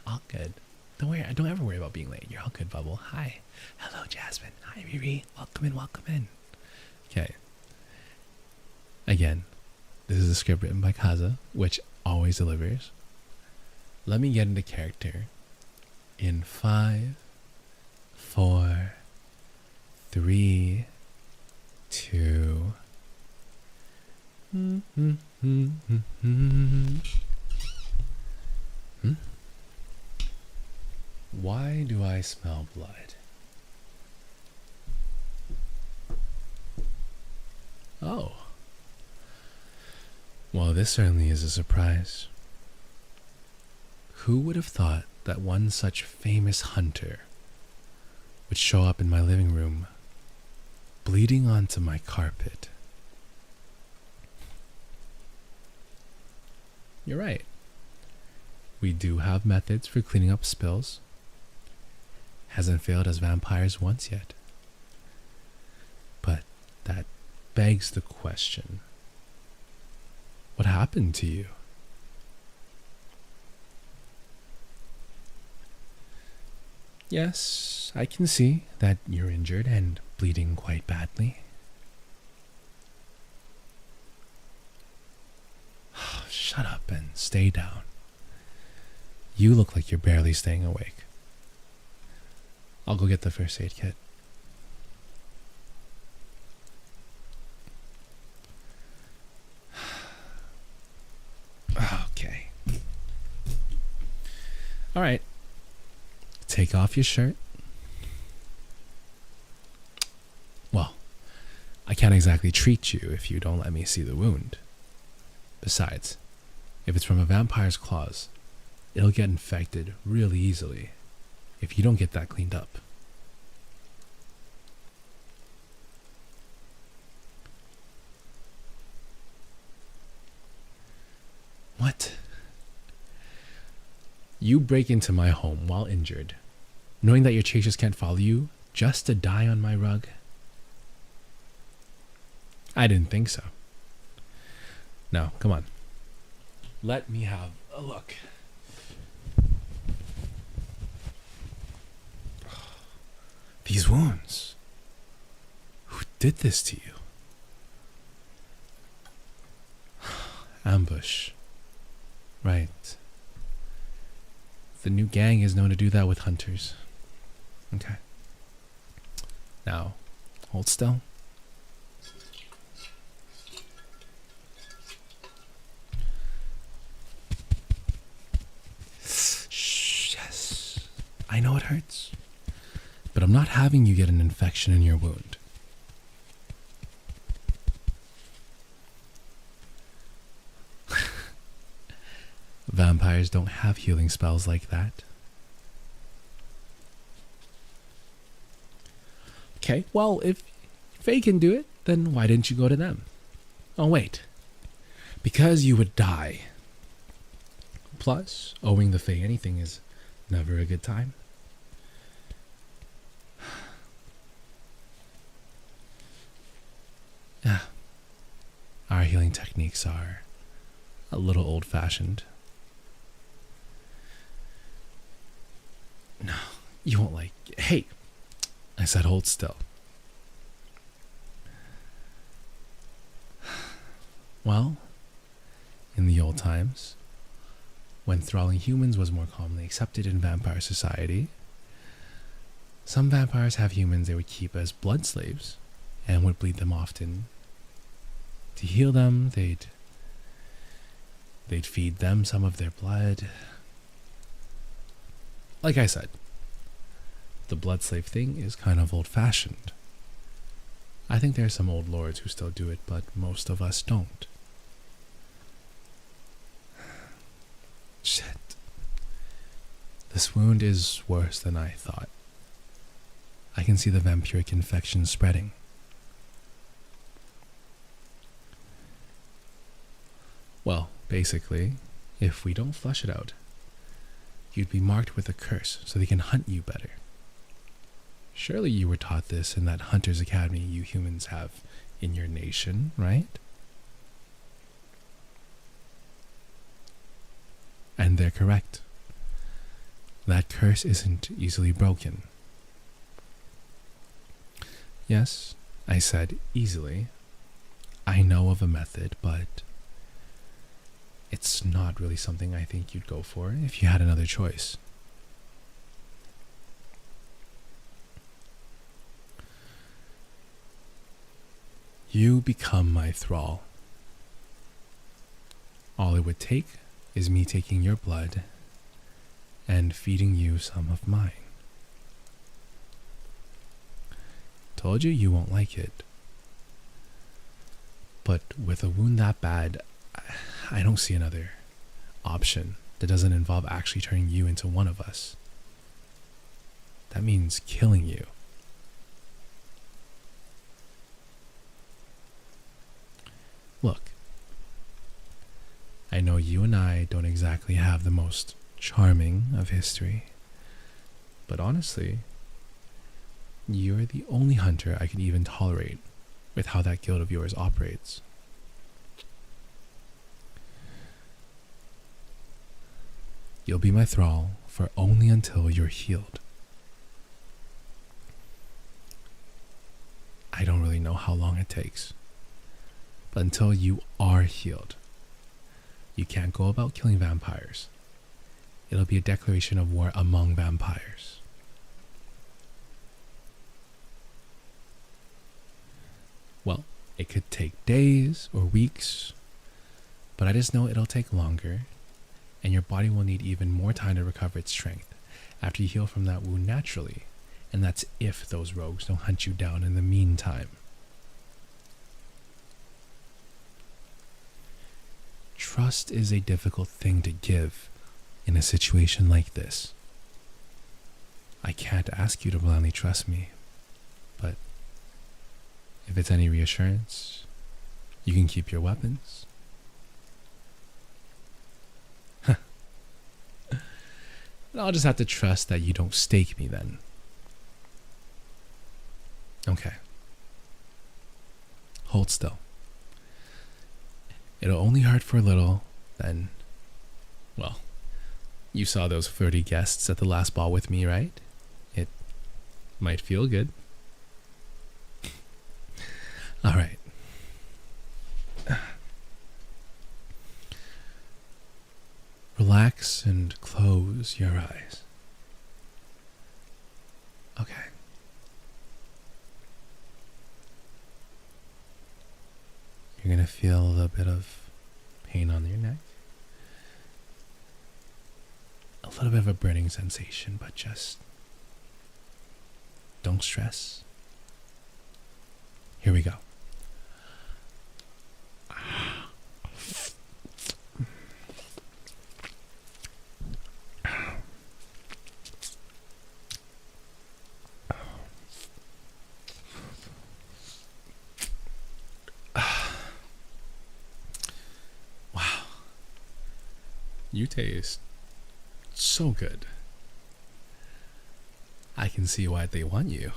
all good. Don't ever worry about being late. You're all good, Bubble. Hi. Hello, Jasmine. Hi, Riri. Welcome in. Okay. Again, this is a script written by Kaza, which always delivers. Let me get into character in 5, 4, 3, 2. Why do I smell blood? Oh. Well, this certainly is a surprise. Who would have thought that one such famous hunter would show up in my living room, bleeding onto my carpet. You're right. We do have methods for cleaning up spills. Hasn't failed us vampires once yet. But that begs the question, what happened to you? Yes, I can see that you're injured and bleeding quite badly. Shut up and stay down. You look like you're barely staying awake. I'll go get the first aid kit. Okay. All right. Take off your shirt. Well, I can't exactly treat you if you don't let me see the wound. Besides, if it's from a vampire's claws, it'll get infected really easily if you don't get that cleaned up. What? You break into my home while injured, knowing that your chasers can't follow you, just to die on my rug? I didn't think so. Now, come on. Let me have a look. These wounds. Who did this to you? Ambush. Right. The new gang is known to do that with hunters. Okay. Now, hold still. Shh, yes. I know it hurts. But I'm not having you get an infection in your wound. Vampires don't have healing spells like that. Okay, well, if Faye can do it, then why didn't you go to them? Oh, wait. Because you would die. Plus, owing the Fae anything is never a good time. Our healing techniques are a little old-fashioned. No, you won't like it. Hey, I said hold still. Well, in the old times, when thralling humans was more commonly accepted in vampire society, some vampires have humans they would keep as blood slaves and would bleed them often. To heal them, they'd feed them some of their blood. Like I said, the blood slave thing is kind of old-fashioned. I think there are some old lords who still do it, but most of us don't. Shit. This wound is worse than I thought. I can see the vampiric infection spreading. Well, basically, if we don't flush it out, you'd be marked with a curse so they can hunt you better. Surely you were taught this in that Hunter's Academy you humans have in your nation, right? And they're correct. That curse isn't easily broken. Yes, I said easily. I know of a method, but it's not really something I think you'd go for if you had another choice. You become my thrall. All it would take is me taking your blood and feeding you some of mine. Told you won't like it. But with a wound that bad, I don't see another option that doesn't involve actually turning you into one of us. That means killing you Look, I know you and I don't exactly have the most charming of history, but honestly, you're the only hunter I can even tolerate with how that guild of yours operates. You'll be my thrall for only until you're healed. I don't really know how long it takes, but until you are healed, you can't go about killing vampires. It'll be a declaration of war among vampires. Well, it could take days or weeks, but I just know it'll take longer, and your body will need even more time to recover its strength after you heal from that wound naturally, and that's if those rogues don't hunt you down in the meantime. Trust is a difficult thing to give in a situation like this. I can't ask you to blindly trust me, but if it's any reassurance, you can keep your weapons. I'll just have to trust that you don't stake me then. Okay. Hold still. It'll only hurt for a little, then, well, you saw those 30 guests at the last ball with me, right? It might feel good. All right. Relax and close your eyes. Okay. You're going to feel a little bit of pain on your neck. A little bit of a burning sensation, but just don't stress. Here we go. You taste so good. I can see why they want you.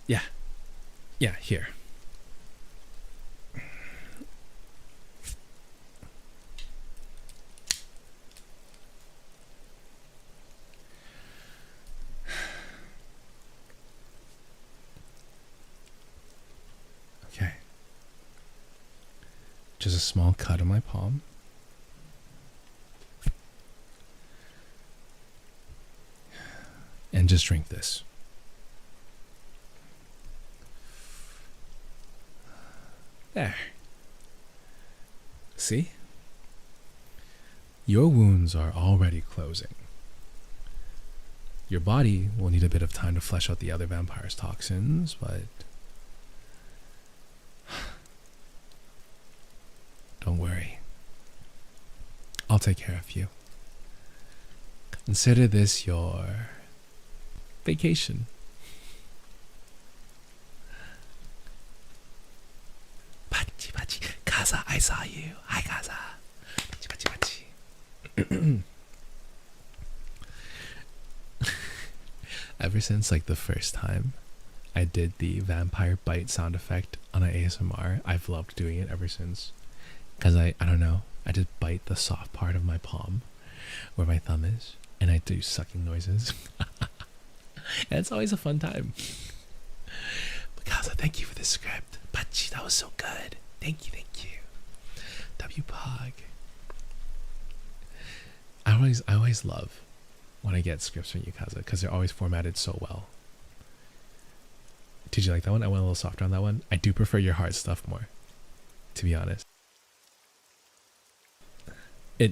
Yeah, here. Okay. Just a small cut on my palm. And just drink this. There. See? Your wounds are already closing. Your body will need a bit of time to flesh out the other vampire's toxins, but don't worry. I'll take care of you. Consider this your vacation. Pachi, pachi. Kaza, I saw you. Hi, Kaza. Pachi, pachi, pachi. Ever since like the first time I did the vampire bite sound effect on an ASMR, I've loved doing it ever since. Because I don't know, I just bite the soft part of my palm where my thumb is, and I do sucking noises. And it's always a fun time. But Kaza, thank you for the script. Pachi, that was so good. Thank you. WPOG. I always love when I get scripts from you, Kaza, because they're always formatted so well. Did you like that one? I went a little softer on that one. I do prefer your hard stuff more, to be honest.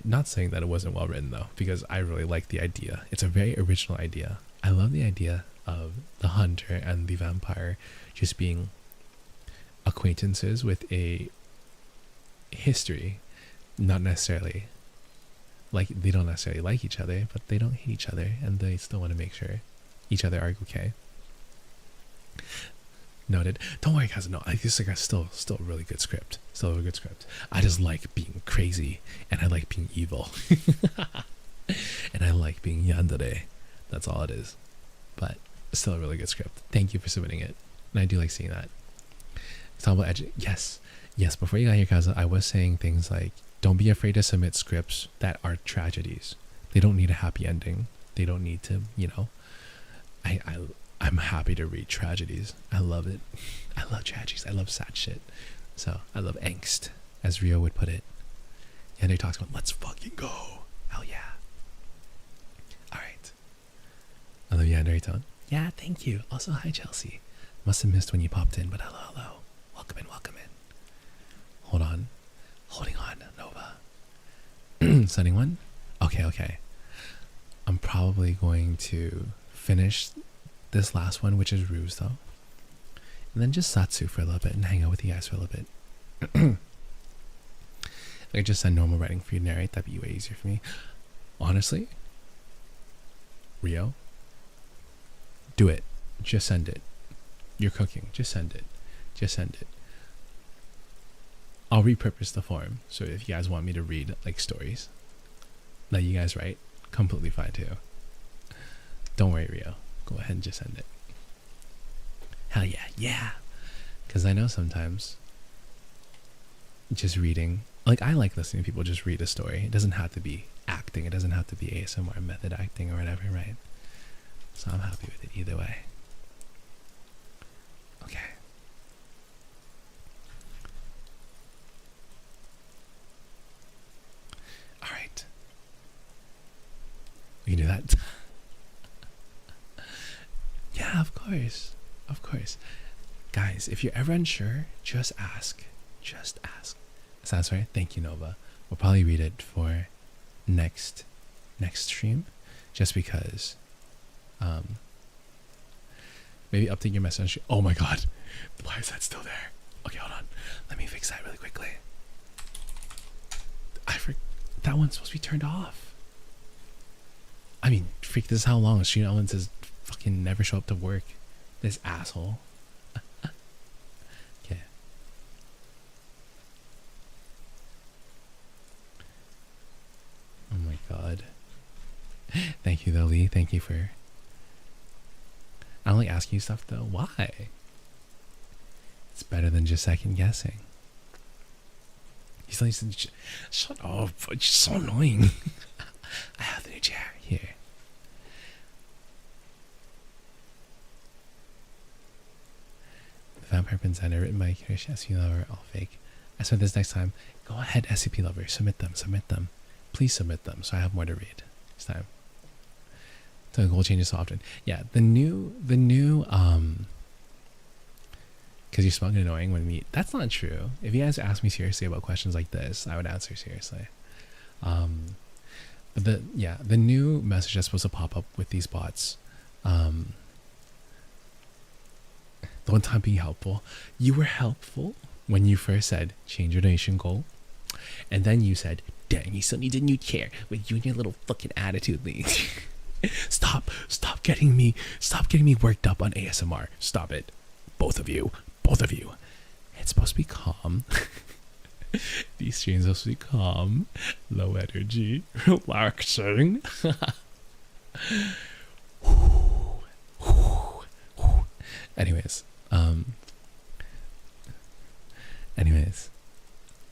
Not saying that it wasn't well written though, because I really like the idea. It's a very original idea. I love the idea of the hunter and the vampire just being acquaintances with a history, not necessarily like they don't necessarily like each other, but they don't hate each other, and they still want to make sure each other are okay. Noted. Don't worry, guys. No, I just like still a really good script. Still a really good script. I just like being crazy, and I like being evil, and I like being yandere. That's all it is. But still a really good script. Thank you for submitting it, and I do like seeing that. Example edge. Yes. Before you got here, guys, I was saying things like, don't be afraid to submit scripts that are tragedies. They don't need a happy ending. They don't need to, I'm happy to read tragedies. I love it. I love tragedies. I love sad shit. So I love angst, as Rio would put it. Xander talks about, let's fucking go. Hell yeah. All right. I love Xander tone. Yeah, thank you. Also, hi, Chelsea. Must have missed when you popped in, but hello. Welcome in. Holding on, Nova. Setting one? Okay. I'm probably going to finish this last one, which is Ruse, though. And then just Satsu for a little bit and hang out with you guys for a little bit. I could just send normal writing for you to narrate. That'd be way easier for me. Honestly, Rio, do it. Just send it. You're cooking. Just send it. I'll repurpose the form. So if you guys want me to read like stories that you guys write, completely fine too. Don't worry, Rio. Go ahead and just send it. Hell yeah. Because I know sometimes just reading, like I like listening to people just read a story. It doesn't have to be acting. It doesn't have to be ASMR method acting or whatever, right? So I'm happy with it either way. Okay. All right. We can do that. Yeah, of course. Guys, if you're ever unsure, just ask. Sounds right. Thank you, Nova. We'll probably read it for next stream, just because. Maybe update your message. Oh my god, why is that still there? Okay, hold on. Let me fix that really quickly. That one's supposed to be turned off. I mean, freak, this is how long Stream Elements says fucking never show up to work. This asshole. Okay. Oh my god. Thank you, though, Lee. Thank you for... I don't like asking you stuff, though. Why? It's better than just second guessing. He's like, shut up. It's so annoying. I have the new chair here. The Vampire Prince Xander, written by Kirish SCP Lover, all fake. I said this next time. Go ahead, SCP Lover. Submit them. Please submit them so I have more to read this time. The goal changes so often. Yeah, the new because you're smoking annoying when we... That's not true. If you guys ask me seriously about questions like this, I would answer seriously. But the new message that's supposed to pop up with these bots, the one time being helpful, you were helpful when you first said change your donation goal, and then you said, dang, you still need a new chair with you and your little fucking attitude, Lee. Stop getting me worked up on ASMR. Stop it. Both of you. It's supposed to be calm. These streams are supposed to be calm, low energy, relaxing. Anyways,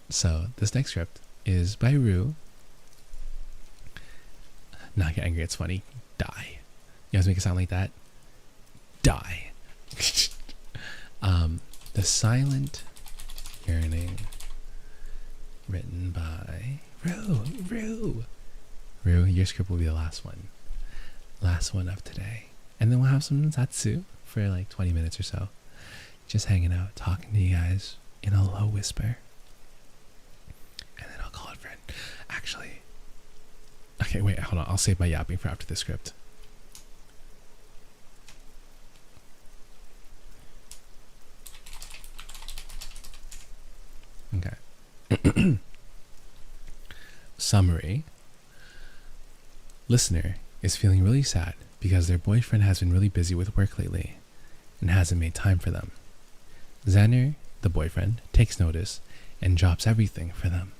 so this next script is by Rue. Not get angry, it's funny. Die. You guys make it sound like that? Die. The Silent Yearning, written by Rue. Rue, your script will be the last one of today, and then we'll have some Satsu for like 20 minutes or so, just hanging out, talking to you guys in a low whisper, and then I'll call it friend. Actually, okay, wait, hold on, I'll save my yapping for after the script. Okay. Summary. Listener is feeling really sad because their boyfriend has been really busy with work lately and hasn't made time for them. Xander, the boyfriend, takes notice and drops everything for them.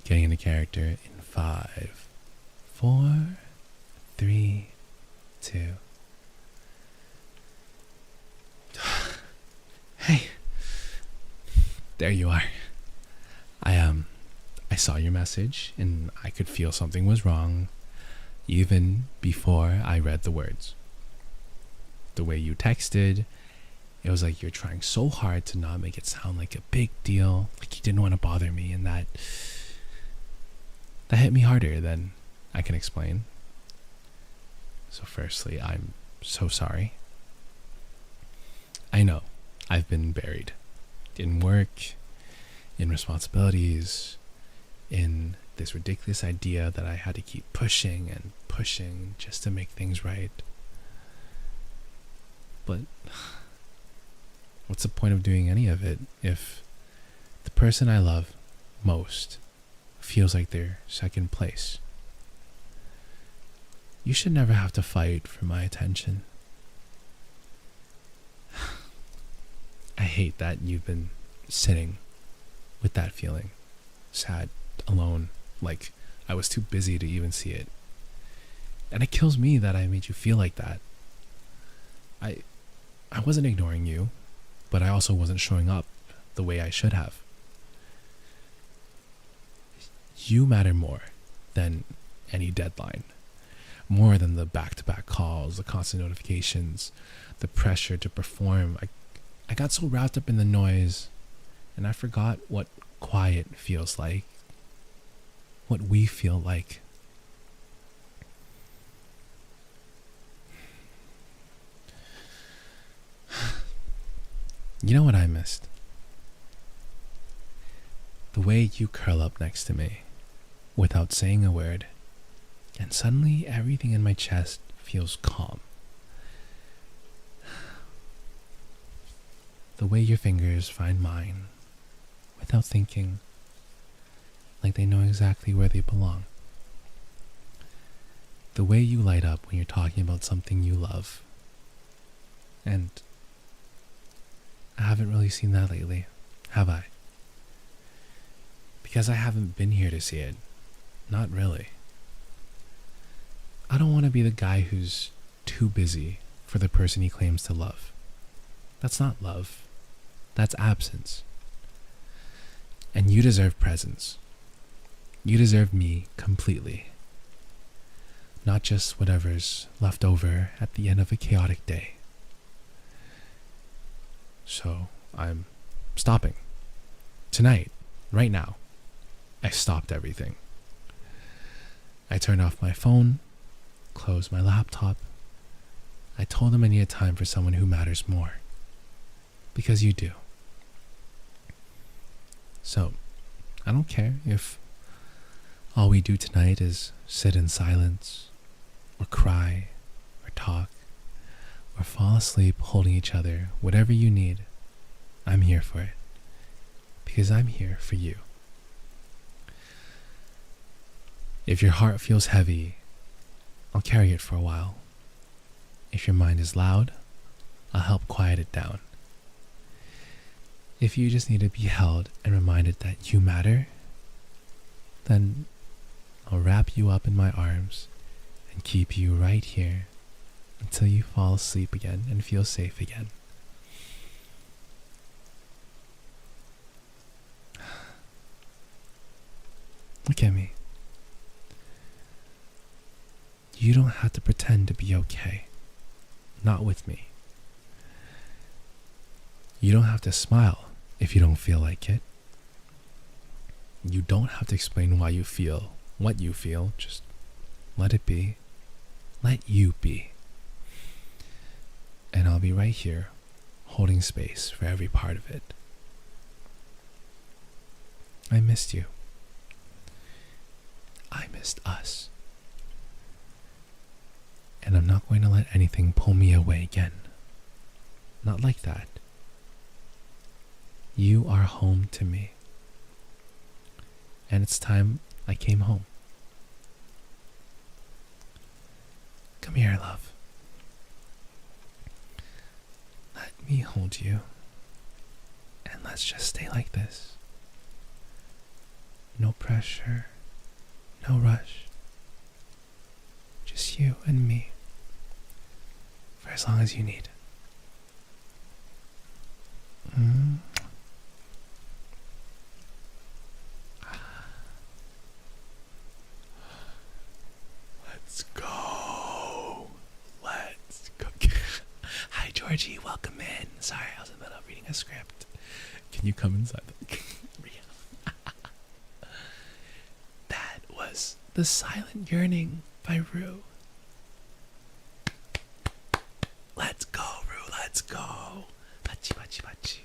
Getting into character in 5, 4, 3, 2. Hey, there you are. I saw your message and I could feel something was wrong even before I read the words. The way you texted, it was like you're trying so hard to not make it sound like a big deal, like you didn't want to bother me, and that hit me harder than I can explain. So firstly, I'm so sorry. I know I've been buried in work, in responsibilities, in this ridiculous idea that I had to keep pushing and pushing just to make things right. But what's the point of doing any of it if the person I love most feels like they're second place? You should never have to fight for my attention. I hate that you've been sitting with that feeling, sad, alone, like I was too busy to even see it. And it kills me that I made you feel like that. I wasn't ignoring you, but I also wasn't showing up the way I should have. You matter more than any deadline, more than the back-to-back calls, the constant notifications, the pressure to perform. I got so wrapped up in the noise, and I forgot what quiet feels like, what we feel like. You know what I missed? The way you curl up next to me without saying a word, and suddenly everything in my chest feels calm. The way your fingers find mine without thinking, like they know exactly where they belong. The way you light up when you're talking about something you love. And I haven't really seen that lately, have I? Because I haven't been here to see it. Not really. I don't want to be the guy who's too busy for the person he claims to love. That's not love. That's absence. And you deserve presence. You deserve me completely. Not just whatever's left over at the end of a chaotic day. So I'm stopping. Tonight, right now, I stopped everything. I turned off my phone, closed my laptop. I told him I needed time for someone who matters more. Because you do. So, I don't care if all we do tonight is sit in silence, or cry, or talk, or fall asleep holding each other. Whatever you need, I'm here for it. Because I'm here for you. If your heart feels heavy, I'll carry it for a while. If your mind is loud, I'll help quiet it down. If you just need to be held and reminded that you matter, then I'll wrap you up in my arms and keep you right here until you fall asleep again and feel safe again. Look at me. You don't have to pretend to be okay. Not with me. You don't have to smile if you don't feel like it. You don't have to explain why you feel what you feel. Just let it be. Let you be. And I'll be right here, holding space for every part of it. I missed you. I missed us. And I'm not going to let anything pull me away again. Not like that. You are home to me. And it's time I came home. Come here, love. me hold you. And let's just stay like this. No pressure, no rush. Just you and me. For as long as you need. Let's go. Let's go. Hi, Georgie. Welcome in. Sorry, I was in the middle of reading a script. Can you come inside? That was The Silent Yearning by Rue. Let's go, Rue. Let's go. Pachi, pachi, pachi.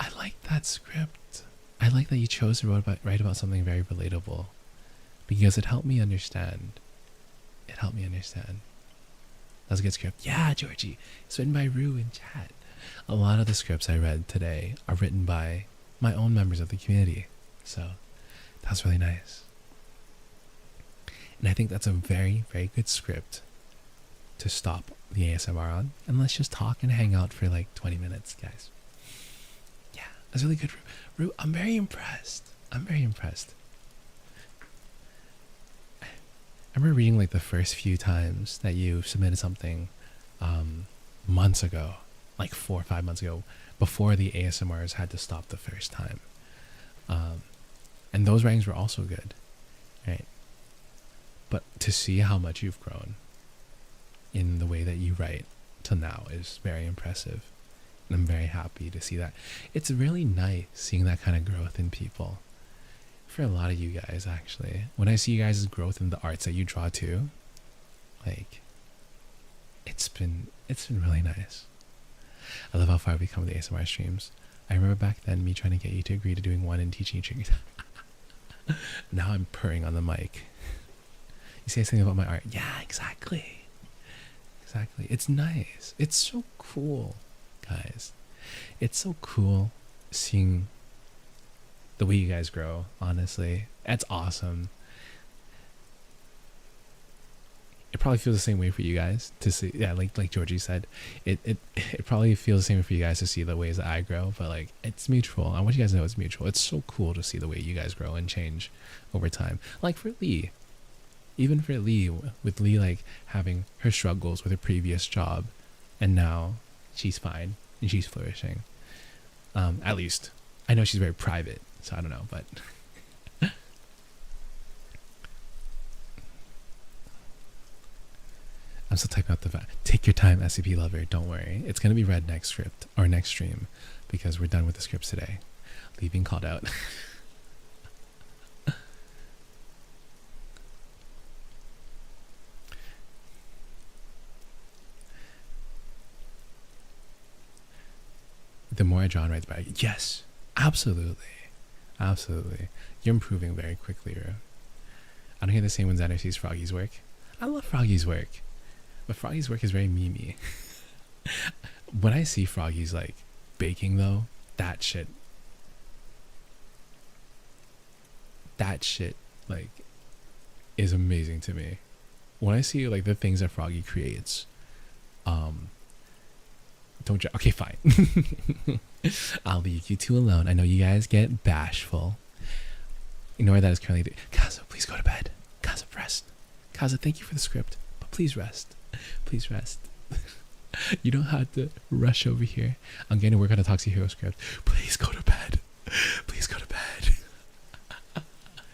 I like that script. I like that you chose to write about something very relatable, because it helped me understand. It helped me understand. That's a good script. Yeah, Georgie. It's written by Rue in chat. A lot of the scripts I read today are written by my own members of the community. So that's really nice. And I think that's a very, very good script to stop the ASMR on. And let's just talk and hang out for like 20 minutes, guys. Yeah, that's really good. Rue, I'm very impressed. I'm very impressed. I remember reading like the first few times that you submitted something months ago, like 4 or 5 months ago, before the ASMRs had to stop the first time. And those writings were also good, right? But to see how much you've grown in the way that you write to now is very impressive. And I'm very happy to see that. It's really nice seeing that kind of growth in people. For a lot of you guys, actually. When I see you guys' growth in the arts that you draw too, like, it's been really nice. I love how far we've come with the ASMR streams. I remember back then me trying to get you to agree to doing one and teaching you. Now I'm purring on the mic. You say something about my art. Yeah, exactly. Exactly. It's nice. It's so cool, guys. It's so cool seeing the way you guys grow, honestly. That's awesome. It probably feels the same way for you guys to see. Yeah, like Georgie said, it probably feels the same way for you guys to see the ways that I grow, but like, it's mutual. I want you guys to know it's mutual. It's so cool to see the way you guys grow and change over time. Like for Lee, even for Lee, with Lee like having her struggles with her previous job, and now she's fine and she's flourishing. At least I know she's very private, so I don't know, but I'm still typing out the fact. Take your time, SCP lover. Don't worry. It's going to be read next script or next stream, because we're done with the scripts today. Leaving called out. The more I draw and write, the better. Yes, absolutely. Absolutely. You're improving very quickly, Rue. I don't hear the same when Xander sees Froggy's work. I love Froggy's work. But Froggy's work is very memey. When I see Froggy's like baking though, that shit like is amazing to me. When I see like the things that Froggy creates, okay, fine. I'll leave you two alone. I know you guys get bashful. Ignore that is currently Kaza, please go to bed. Kaza, rest. Kaza, thank you for the script, but please rest. Please rest. You don't have to rush over here. I'm going to work on a Toxic Hero script. Please go to bed. Please go to bed.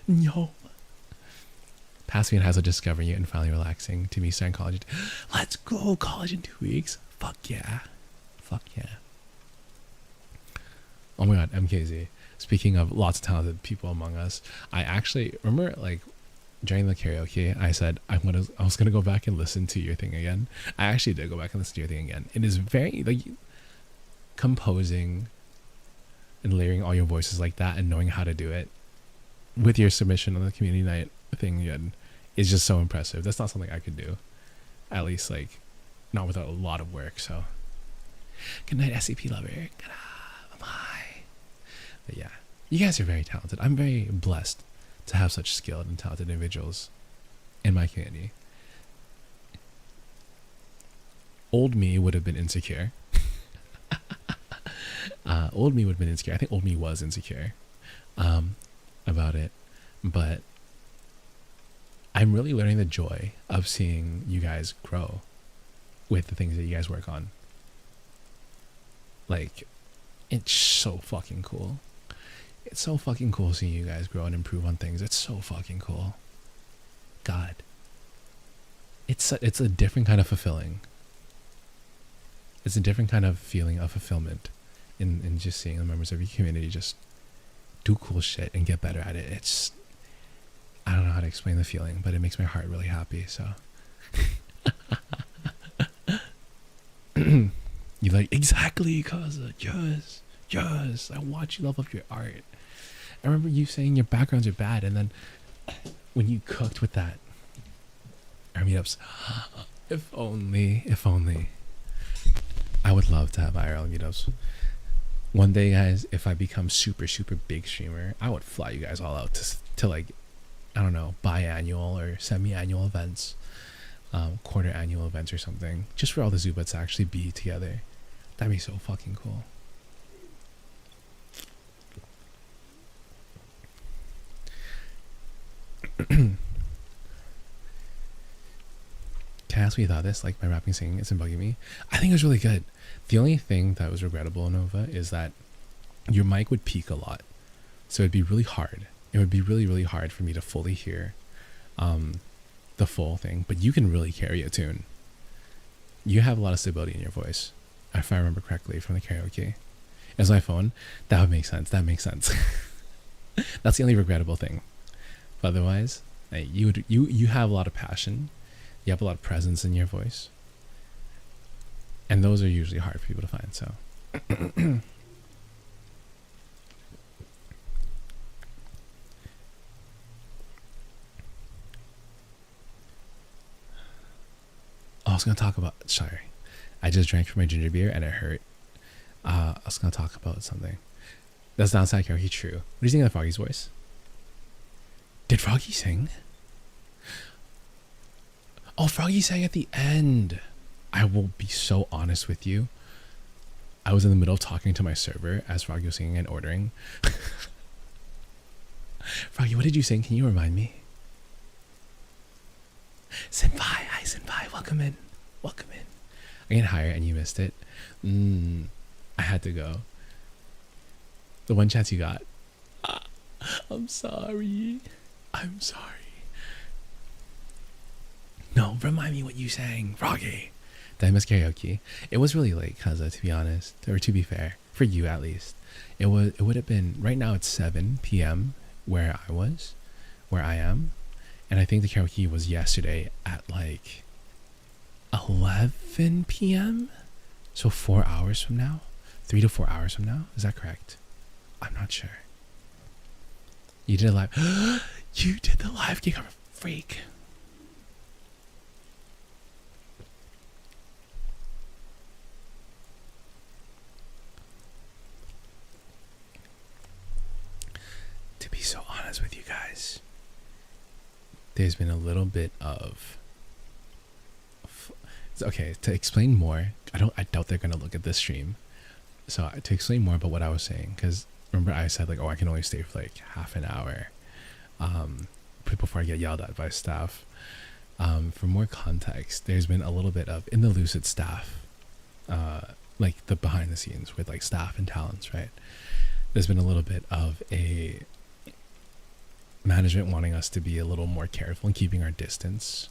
No. Past me and Hazel discovering it and finally relaxing. To me, starting college. Let's go. College in 2 weeks. Fuck yeah. Fuck yeah. Oh my god, MKZ. Speaking of lots of talented people among us, I actually remember like during the karaoke, I said I was gonna go back and listen to your thing again. I actually did go back and listen to your thing again. It is very like composing and layering all your voices like that and knowing how to do it with your submission on the community night thing again is just so impressive. That's not something I could do, at least like not without a lot of work. So good night, SCP lover. Good night. Bye. But yeah, you guys are very talented. I'm very blessed to have such skilled and talented individuals in my community. old me would have been insecure. Old me would have been insecure. I think old me was insecure about it, but I'm really learning the joy of seeing you guys grow with the things that you guys work on. Like, it's so fucking cool. It's so fucking cool seeing you guys grow and improve on things. It's so fucking cool. God. It's a different kind of fulfilling. It's a different kind of feeling of fulfillment in just seeing the members of your community just do cool shit and get better at it. It's, I don't know how to explain the feeling, but it makes my heart really happy. So you're like, exactly, Kaza. Yes, I watch you level up your art. I remember you saying your backgrounds are bad, and then when you cooked with that, our meetups, if only, I would love to have IRL meetups. One day, guys, if I become super big streamer, I would fly you guys all out to like, I don't know, biannual or semi-annual events, quarter annual events or something, just for all the Zubats to actually be together. That'd be so fucking cool. Can I ask what you thought of this? Like, my rapping singing isn't bugging me. I think it was really good. The only thing that was regrettable, Nova, is that your mic would peak a lot. So it'd be really hard. It would be really hard for me to fully hear the full thing. But you can really carry a tune. You have a lot of stability in your voice, if I remember correctly from the karaoke. As my phone, that would make sense. That makes sense. That's the only regrettable thing. But otherwise, you have a lot of passion. You have a lot of presence in your voice. And those are usually hard for people to find, so. I was going to talk about, sorry. I just drank from my ginger beer and it hurt. I was going to talk about something. That's downside karaoke true. What do you think of Froggy's voice? Did Froggy sing? Oh, Froggy sang at the end. I will be so honest with you. I was in the middle of talking to my server as Froggy was singing and ordering. Froggy, what did you sing? Can you remind me? Senpai, hi Senpai, welcome in. Welcome in. I get higher and you missed it. I had to go. The one chance you got. I'm sorry. I'm sorry. No, remind me what you sang, Froggy. Did I miss karaoke? It was really late, Kaza, to be honest, or to be fair, for you at least. It would have been, right now it's 7 p.m. where I am, and I think the karaoke was yesterday at like 11 p.m. So 4 hours from now, 3 to 4 hours from now. Is that correct? I'm not sure. You did a live. You did the live gig. I'm a freak. To be so honest with you guys, there's been a little bit of okay, to explain more, I doubt they're gonna look at this stream. So to explain more about what I was saying, because remember I said like, oh, I can only stay for like half an hour before I get yelled at by staff. For more context, there's been a little bit of, in the Lucid staff, like the behind the scenes with like staff and talents, right? There's been a little bit of a management wanting us to be a little more careful in keeping our distance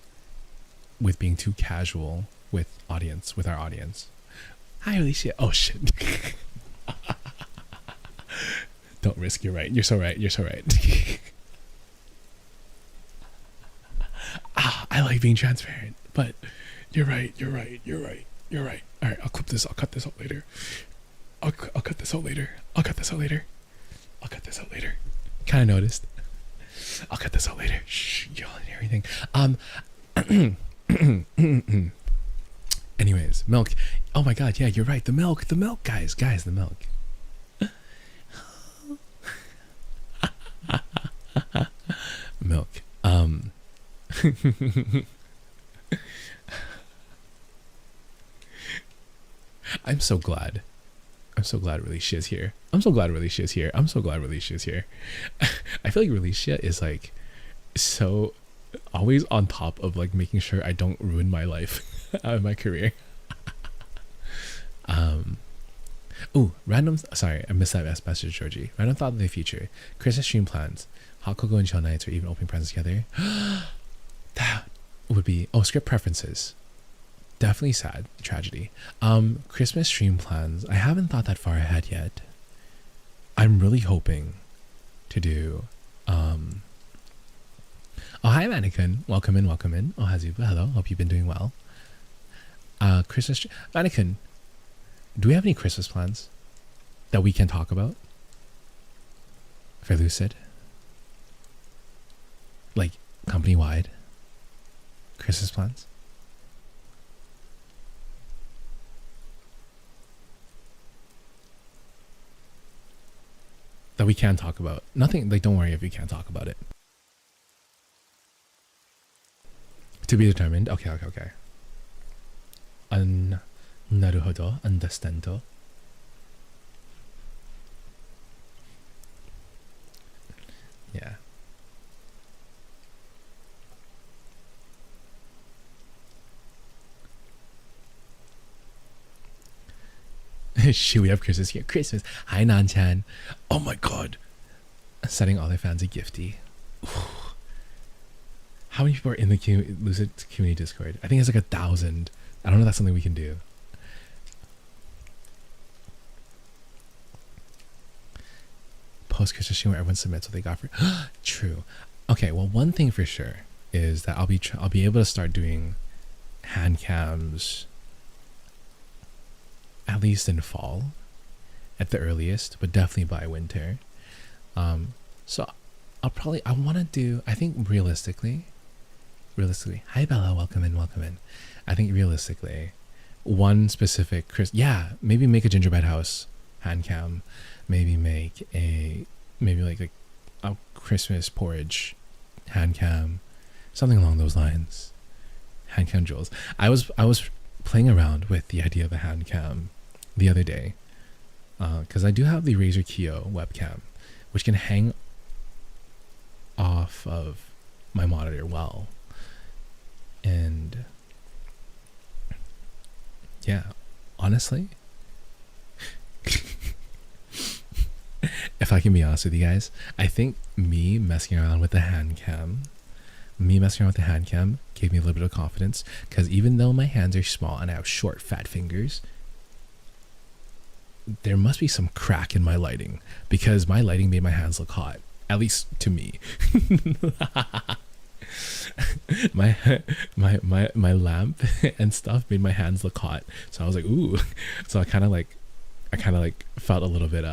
with being too casual with our audience. Hi, Alicia. Oh shit. Don't risk. You're right. You're so right. I like being transparent, but you're right. All right, I'll clip this. I'll cut this out later. I'll cut this out later. Kind of noticed. I'll cut this out later. Shh, yelling and everything. Anyways, milk. Oh my god, yeah, you're right. The milk, guys, the milk. Milk. I'm so glad. I'm so glad Relicia is here. I'm so glad Relicia is here. I'm so glad Relicia is here. I feel like Relicia is like so always on top of like making sure I don't ruin my life, my career. Random. Sorry, I missed that message, Georgie. Random thought of the future. Christmas stream plans. Hot cocoa and chill nights, or even opening presents together. That would be script preferences. Definitely sad tragedy. Christmas stream plans. I haven't thought that far ahead yet. I'm really hoping to do. Oh, hi, Mannequin. Welcome in. Welcome in. Oh, Hazuba. Hello. Hope you've been doing well. Christmas. Mannequin. Do we have any Christmas plans that we can talk about for Lucid? Like company-wide Christmas plans? That we can talk about. Nothing, like, don't worry if you can't talk about it. To be determined. Okay. Naruhodo, understando. Yeah. Should we have Christmas here? Christmas. Hi, Nan-chan. Oh my god. Sending all their fans a gifty. How many people are in the Lucid community Discord? I think it's like 1,000. I don't know if that's something we can do. Post Christmas stream where everyone submits what they got for. True. Okay. Well, one thing for sure is that I'll be able to start doing hand cams at least in fall, at the earliest, but definitely by winter. So I want to do. I think realistically. Hi Bella, welcome in. I think realistically, one specific maybe make a gingerbread house hand cam. Maybe make like a Christmas porridge hand cam, something along those lines. Hand cam jewels. I was playing around with the idea of a hand cam the other day, because I do have the Razer Kiyo webcam, which can hang off of my monitor well, and yeah, honestly. If I can be honest with you guys, I think me messing around with the hand cam gave me a little bit of confidence, because even though my hands are small and I have short fat fingers, there must be some crack in my lighting, because my lighting made my hands look hot, at least to me. my lamp and stuff made my hands look hot, so I was like, ooh. So I kind of like felt a little bit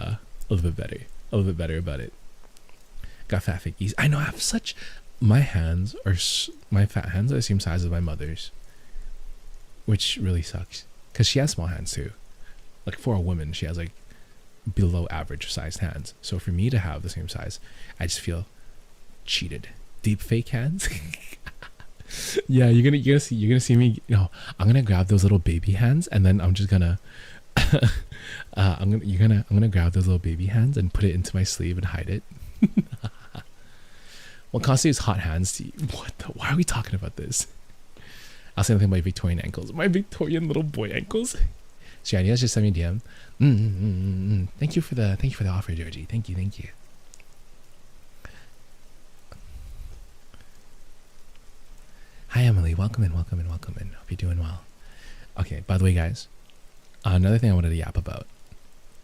better about it. Got fat figgies. I know I have such. My fat hands are the same size as my mother's, which really sucks, because she has small hands too. Like, for a woman, she has like below average sized hands. So for me to have the same size, I just feel cheated. Deep fake hands. Yeah, you're gonna see me. I'm gonna grab those little baby hands, and then I'm just gonna. I'm gonna grab those little baby hands and put it into my sleeve and hide it. What constitutes hot hands to you? Why are we talking about this? I'll say nothing about Victorian ankles. My Victorian little boy ankles. Shani, just send me a DM. Thank you for the offer, Georgie. Thank you. Hi Emily, welcome in. Hope you're doing well. Okay, by the way, guys, another thing I wanted to yap about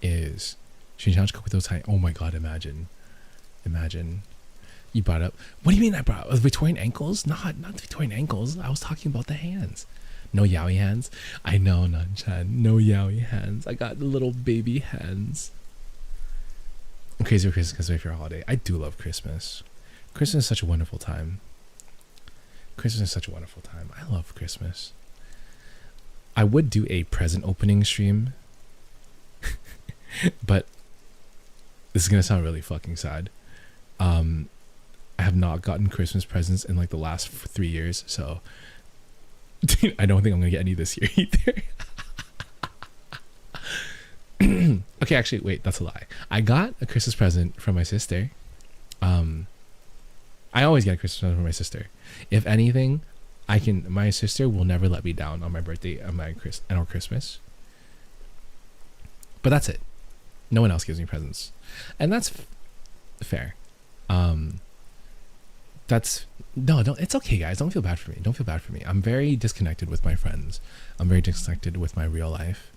is Shinjan's cook with those high. Oh my god, imagine. You brought up. What do you mean I brought up Victorian ankles? Not Victorian ankles. I was talking about the hands. No yaoi hands. I know, Nanchan. No yaoi hands. I got the little baby hands. I'm crazy for Christmas because it's my favorite holiday. I do love Christmas. Christmas is such a wonderful time. I love Christmas. I would do a present opening stream, but this is gonna sound really fucking sad. I have not gotten Christmas presents in like the last 3 years, so I don't think I'm gonna get any this year either. Okay, actually, wait, that's a lie. I got a Christmas present from my sister. I always get a Christmas present from my sister. If anything, my sister will never let me down on my birthday and or Christmas. But that's it. No one else gives me presents. And that's fair. It's okay, guys. Don't feel bad for me. Don't feel bad for me. I'm very disconnected with my friends. I'm very disconnected with my real life.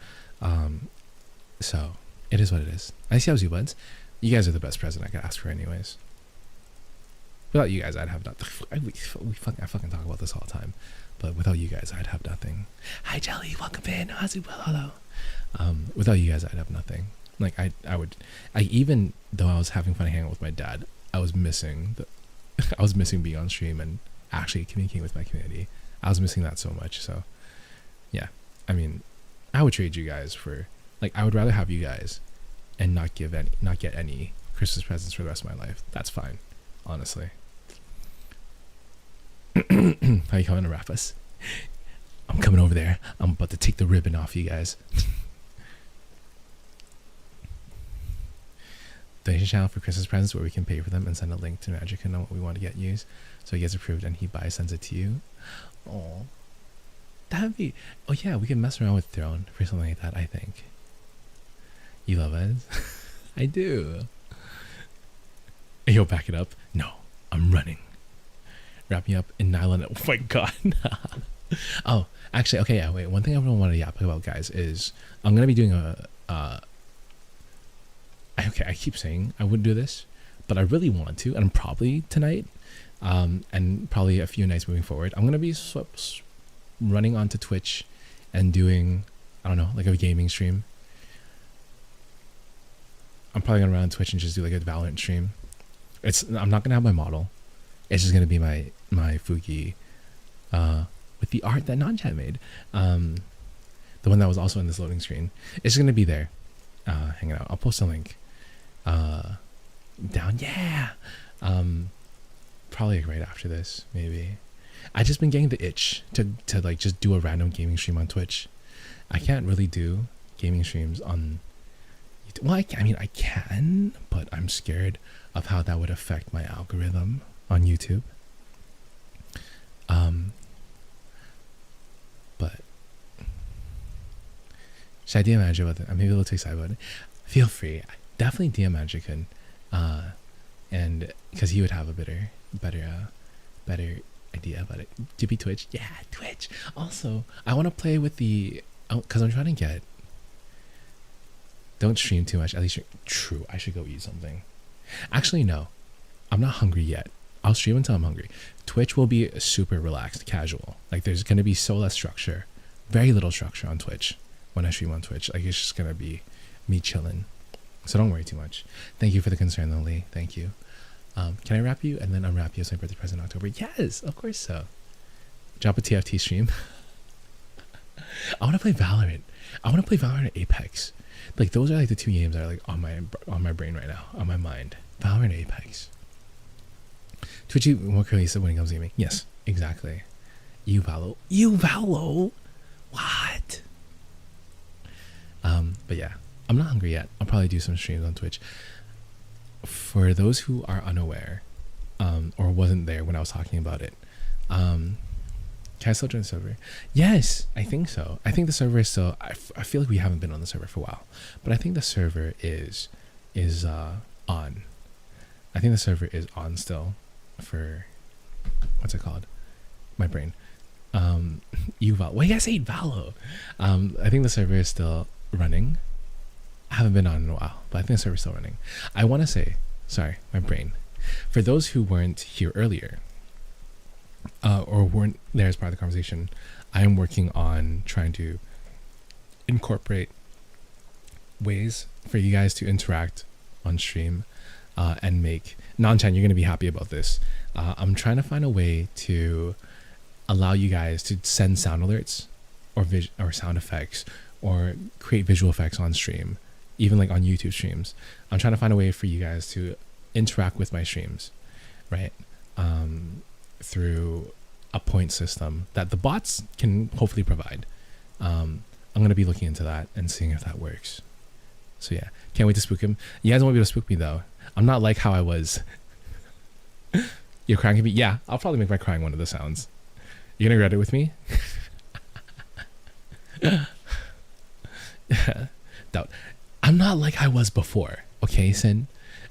So it is what it is. I see how you buds. You guys are the best present I could ask for anyways. Without you guys, I'd have nothing. I fucking talk about this all the time. But without you guys, I'd have nothing. Hi, Jelly. Welcome in. Hello. Without you guys, I'd have nothing. Like, even though I was having fun hanging out with my dad, I was missing being on stream and actually communicating with my community. I was missing that so much. So, yeah. I mean, I would trade you guys for, like, I would rather have you guys and not get any Christmas presents for the rest of my life. That's fine, honestly. How you coming to wrap us? I'm coming over there. I'm about to take the ribbon off you guys. Donation channel for Christmas presents where we can pay for them and send a link to Magic and know what we want to get used. So he gets approved and he sends it to you. Oh, that'd be. Oh yeah, we can mess around with Throne for something like that. I think. You love us. I do. You'll back it up. No, I'm running. Wrap me up in nylon. Oh my god. Oh, actually, okay, yeah, wait. One thing I want to yap about, guys, is I'm gonna be doing okay, I keep saying I would do this, but I really want to, and probably tonight, and probably a few nights moving forward, I'm gonna be running onto Twitch and doing, I don't know, like a gaming stream. I'm probably gonna run on Twitch and just do like a Valorant stream. I'm not gonna have my model. It's just gonna be my Fuki, with the art that Non-Chat made, the one that was also in this loading screen. It's just gonna be there, hanging out. I'll post a link, down. Yeah, probably right after this, maybe. I just been getting the itch to like just do a random gaming stream on Twitch. I can't really do gaming streams on YouTube. Well, I mean I can, but I'm scared of how that would affect my algorithm on YouTube. But should I DM Magic about it? I'm maybe a little too excited about it. Feel free. Definitely DM Magic and because he would have a better idea about it. To be Twitch. Yeah, Twitch. Also, I want to play with the, because I'm trying to get, don't stream too much. At least true. I should go eat something. Actually, no. I'm not hungry yet. I'll stream until I'm hungry. Twitch will be super relaxed, casual. Like there's going to be so less structure. Very little structure on Twitch when I stream on Twitch. Like it's just going to be me chilling. So don't worry too much. Thank you for the concern, Lily. Thank you. Can I wrap you? And then unwrap you as my birthday present in October? Yes, of course so. Drop a TFT stream. I want to play Valorant. I want to play Valorant and Apex. Like those are like the two games that are like on my brain right now, on my mind. Valorant and Apex. Twitchy more clearly said when it comes to gaming. Yes, exactly. You Valo. What? But yeah, I'm not hungry yet. I'll probably do some streams on Twitch. For those who are unaware, or wasn't there when I was talking about it, can I still join the server? Yes, I think so. I think the server is still. I feel like we haven't been on the server for a while, but I think the server is on. I think the server is on still. For what's it called? My brain. Uval. What do you guys say, Valo? I think the server is still running. I haven't been on in a while, but I think the server's still running. I want to say, sorry, my brain. For those who weren't here earlier, or weren't there as part of the conversation, I am working on trying to incorporate ways for you guys to interact on stream, and make Non-Chan, you're going to be happy about this. I'm trying to find a way to allow you guys to send sound alerts or sound effects or create visual effects on stream, even like on YouTube streams. I'm trying to find a way for you guys to interact with my streams, right? Through a point system that the bots can hopefully provide. I'm going to be looking into that and seeing if that works. So yeah, can't wait to spook him. You guys won't be able to spook me though. I'm not like how I was. You're crying at me? Yeah, I'll probably make my crying one of the sounds. You're gonna read it with me? Doubt. I'm not like I was before. Okay, Sin.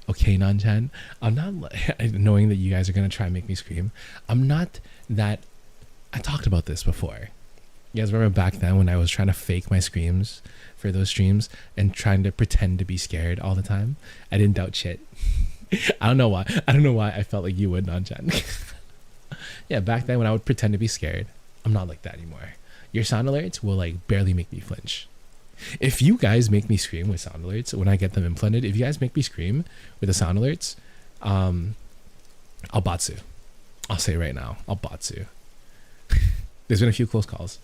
Okay, Nanchan. I'm not knowing that you guys are gonna try and make me scream. I'm not that. I talked about this before. You guys remember back then when I was trying to fake my screams for those streams and trying to pretend to be scared all the time? I didn't doubt shit. I don't know why. I don't know why I felt like you would, Nanchan. Yeah, back then when I would pretend to be scared, I'm not like that anymore. Your sound alerts will like barely make me flinch. If you guys make me scream with sound alerts when I get them implemented, if you guys make me scream with the sound alerts, I'll batsu. I'll say it right now. I'll batsu. There's been a few close calls.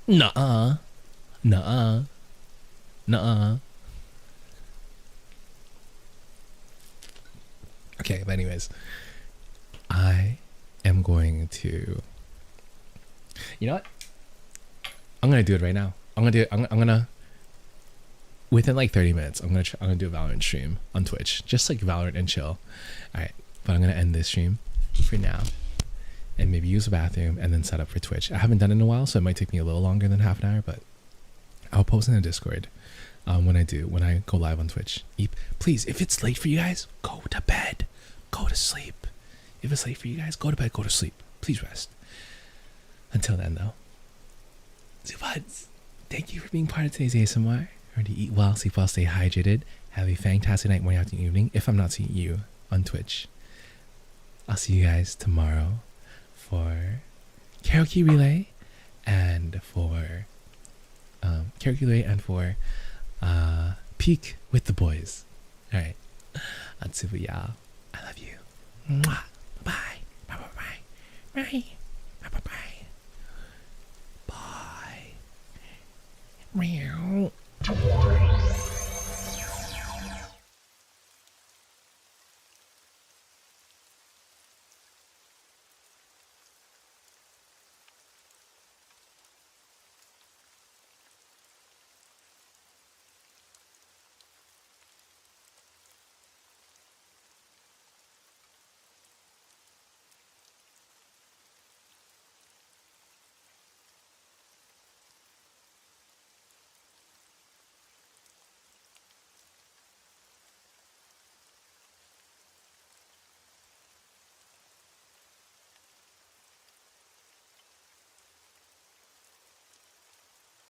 Nuh-uh. Nuh-uh. Nuh-uh. Okay, but anyways, I am going to, you know what? I'm gonna do it right now. I'm gonna within like 30 minutes. I'm gonna do a Valorant stream on Twitch, just like Valorant and chill. All right, but I'm gonna end this stream for now, and maybe use the bathroom and then set up for Twitch. I haven't done it in a while, so it might take me a little longer than half an hour, but I'll post in the Discord when I go live on Twitch. Please, if it's late for you guys, go to bed, go to sleep. If it's late for you guys, go to bed, go to sleep. Please rest. Until then, though, Zubuds, thank you for being part of today's ASMR. Remember to eat well, sleep well, stay hydrated. Have a fantastic night, morning, afternoon, evening. If I'm not seeing you on Twitch, I'll see you guys tomorrow for karaoke relay and for peak with the boys. All right, Atsubu, y'all. I love you. Mwah. Bye. Bye. Bye. Bye. Bye. Bye. Bye. Bye. Meow.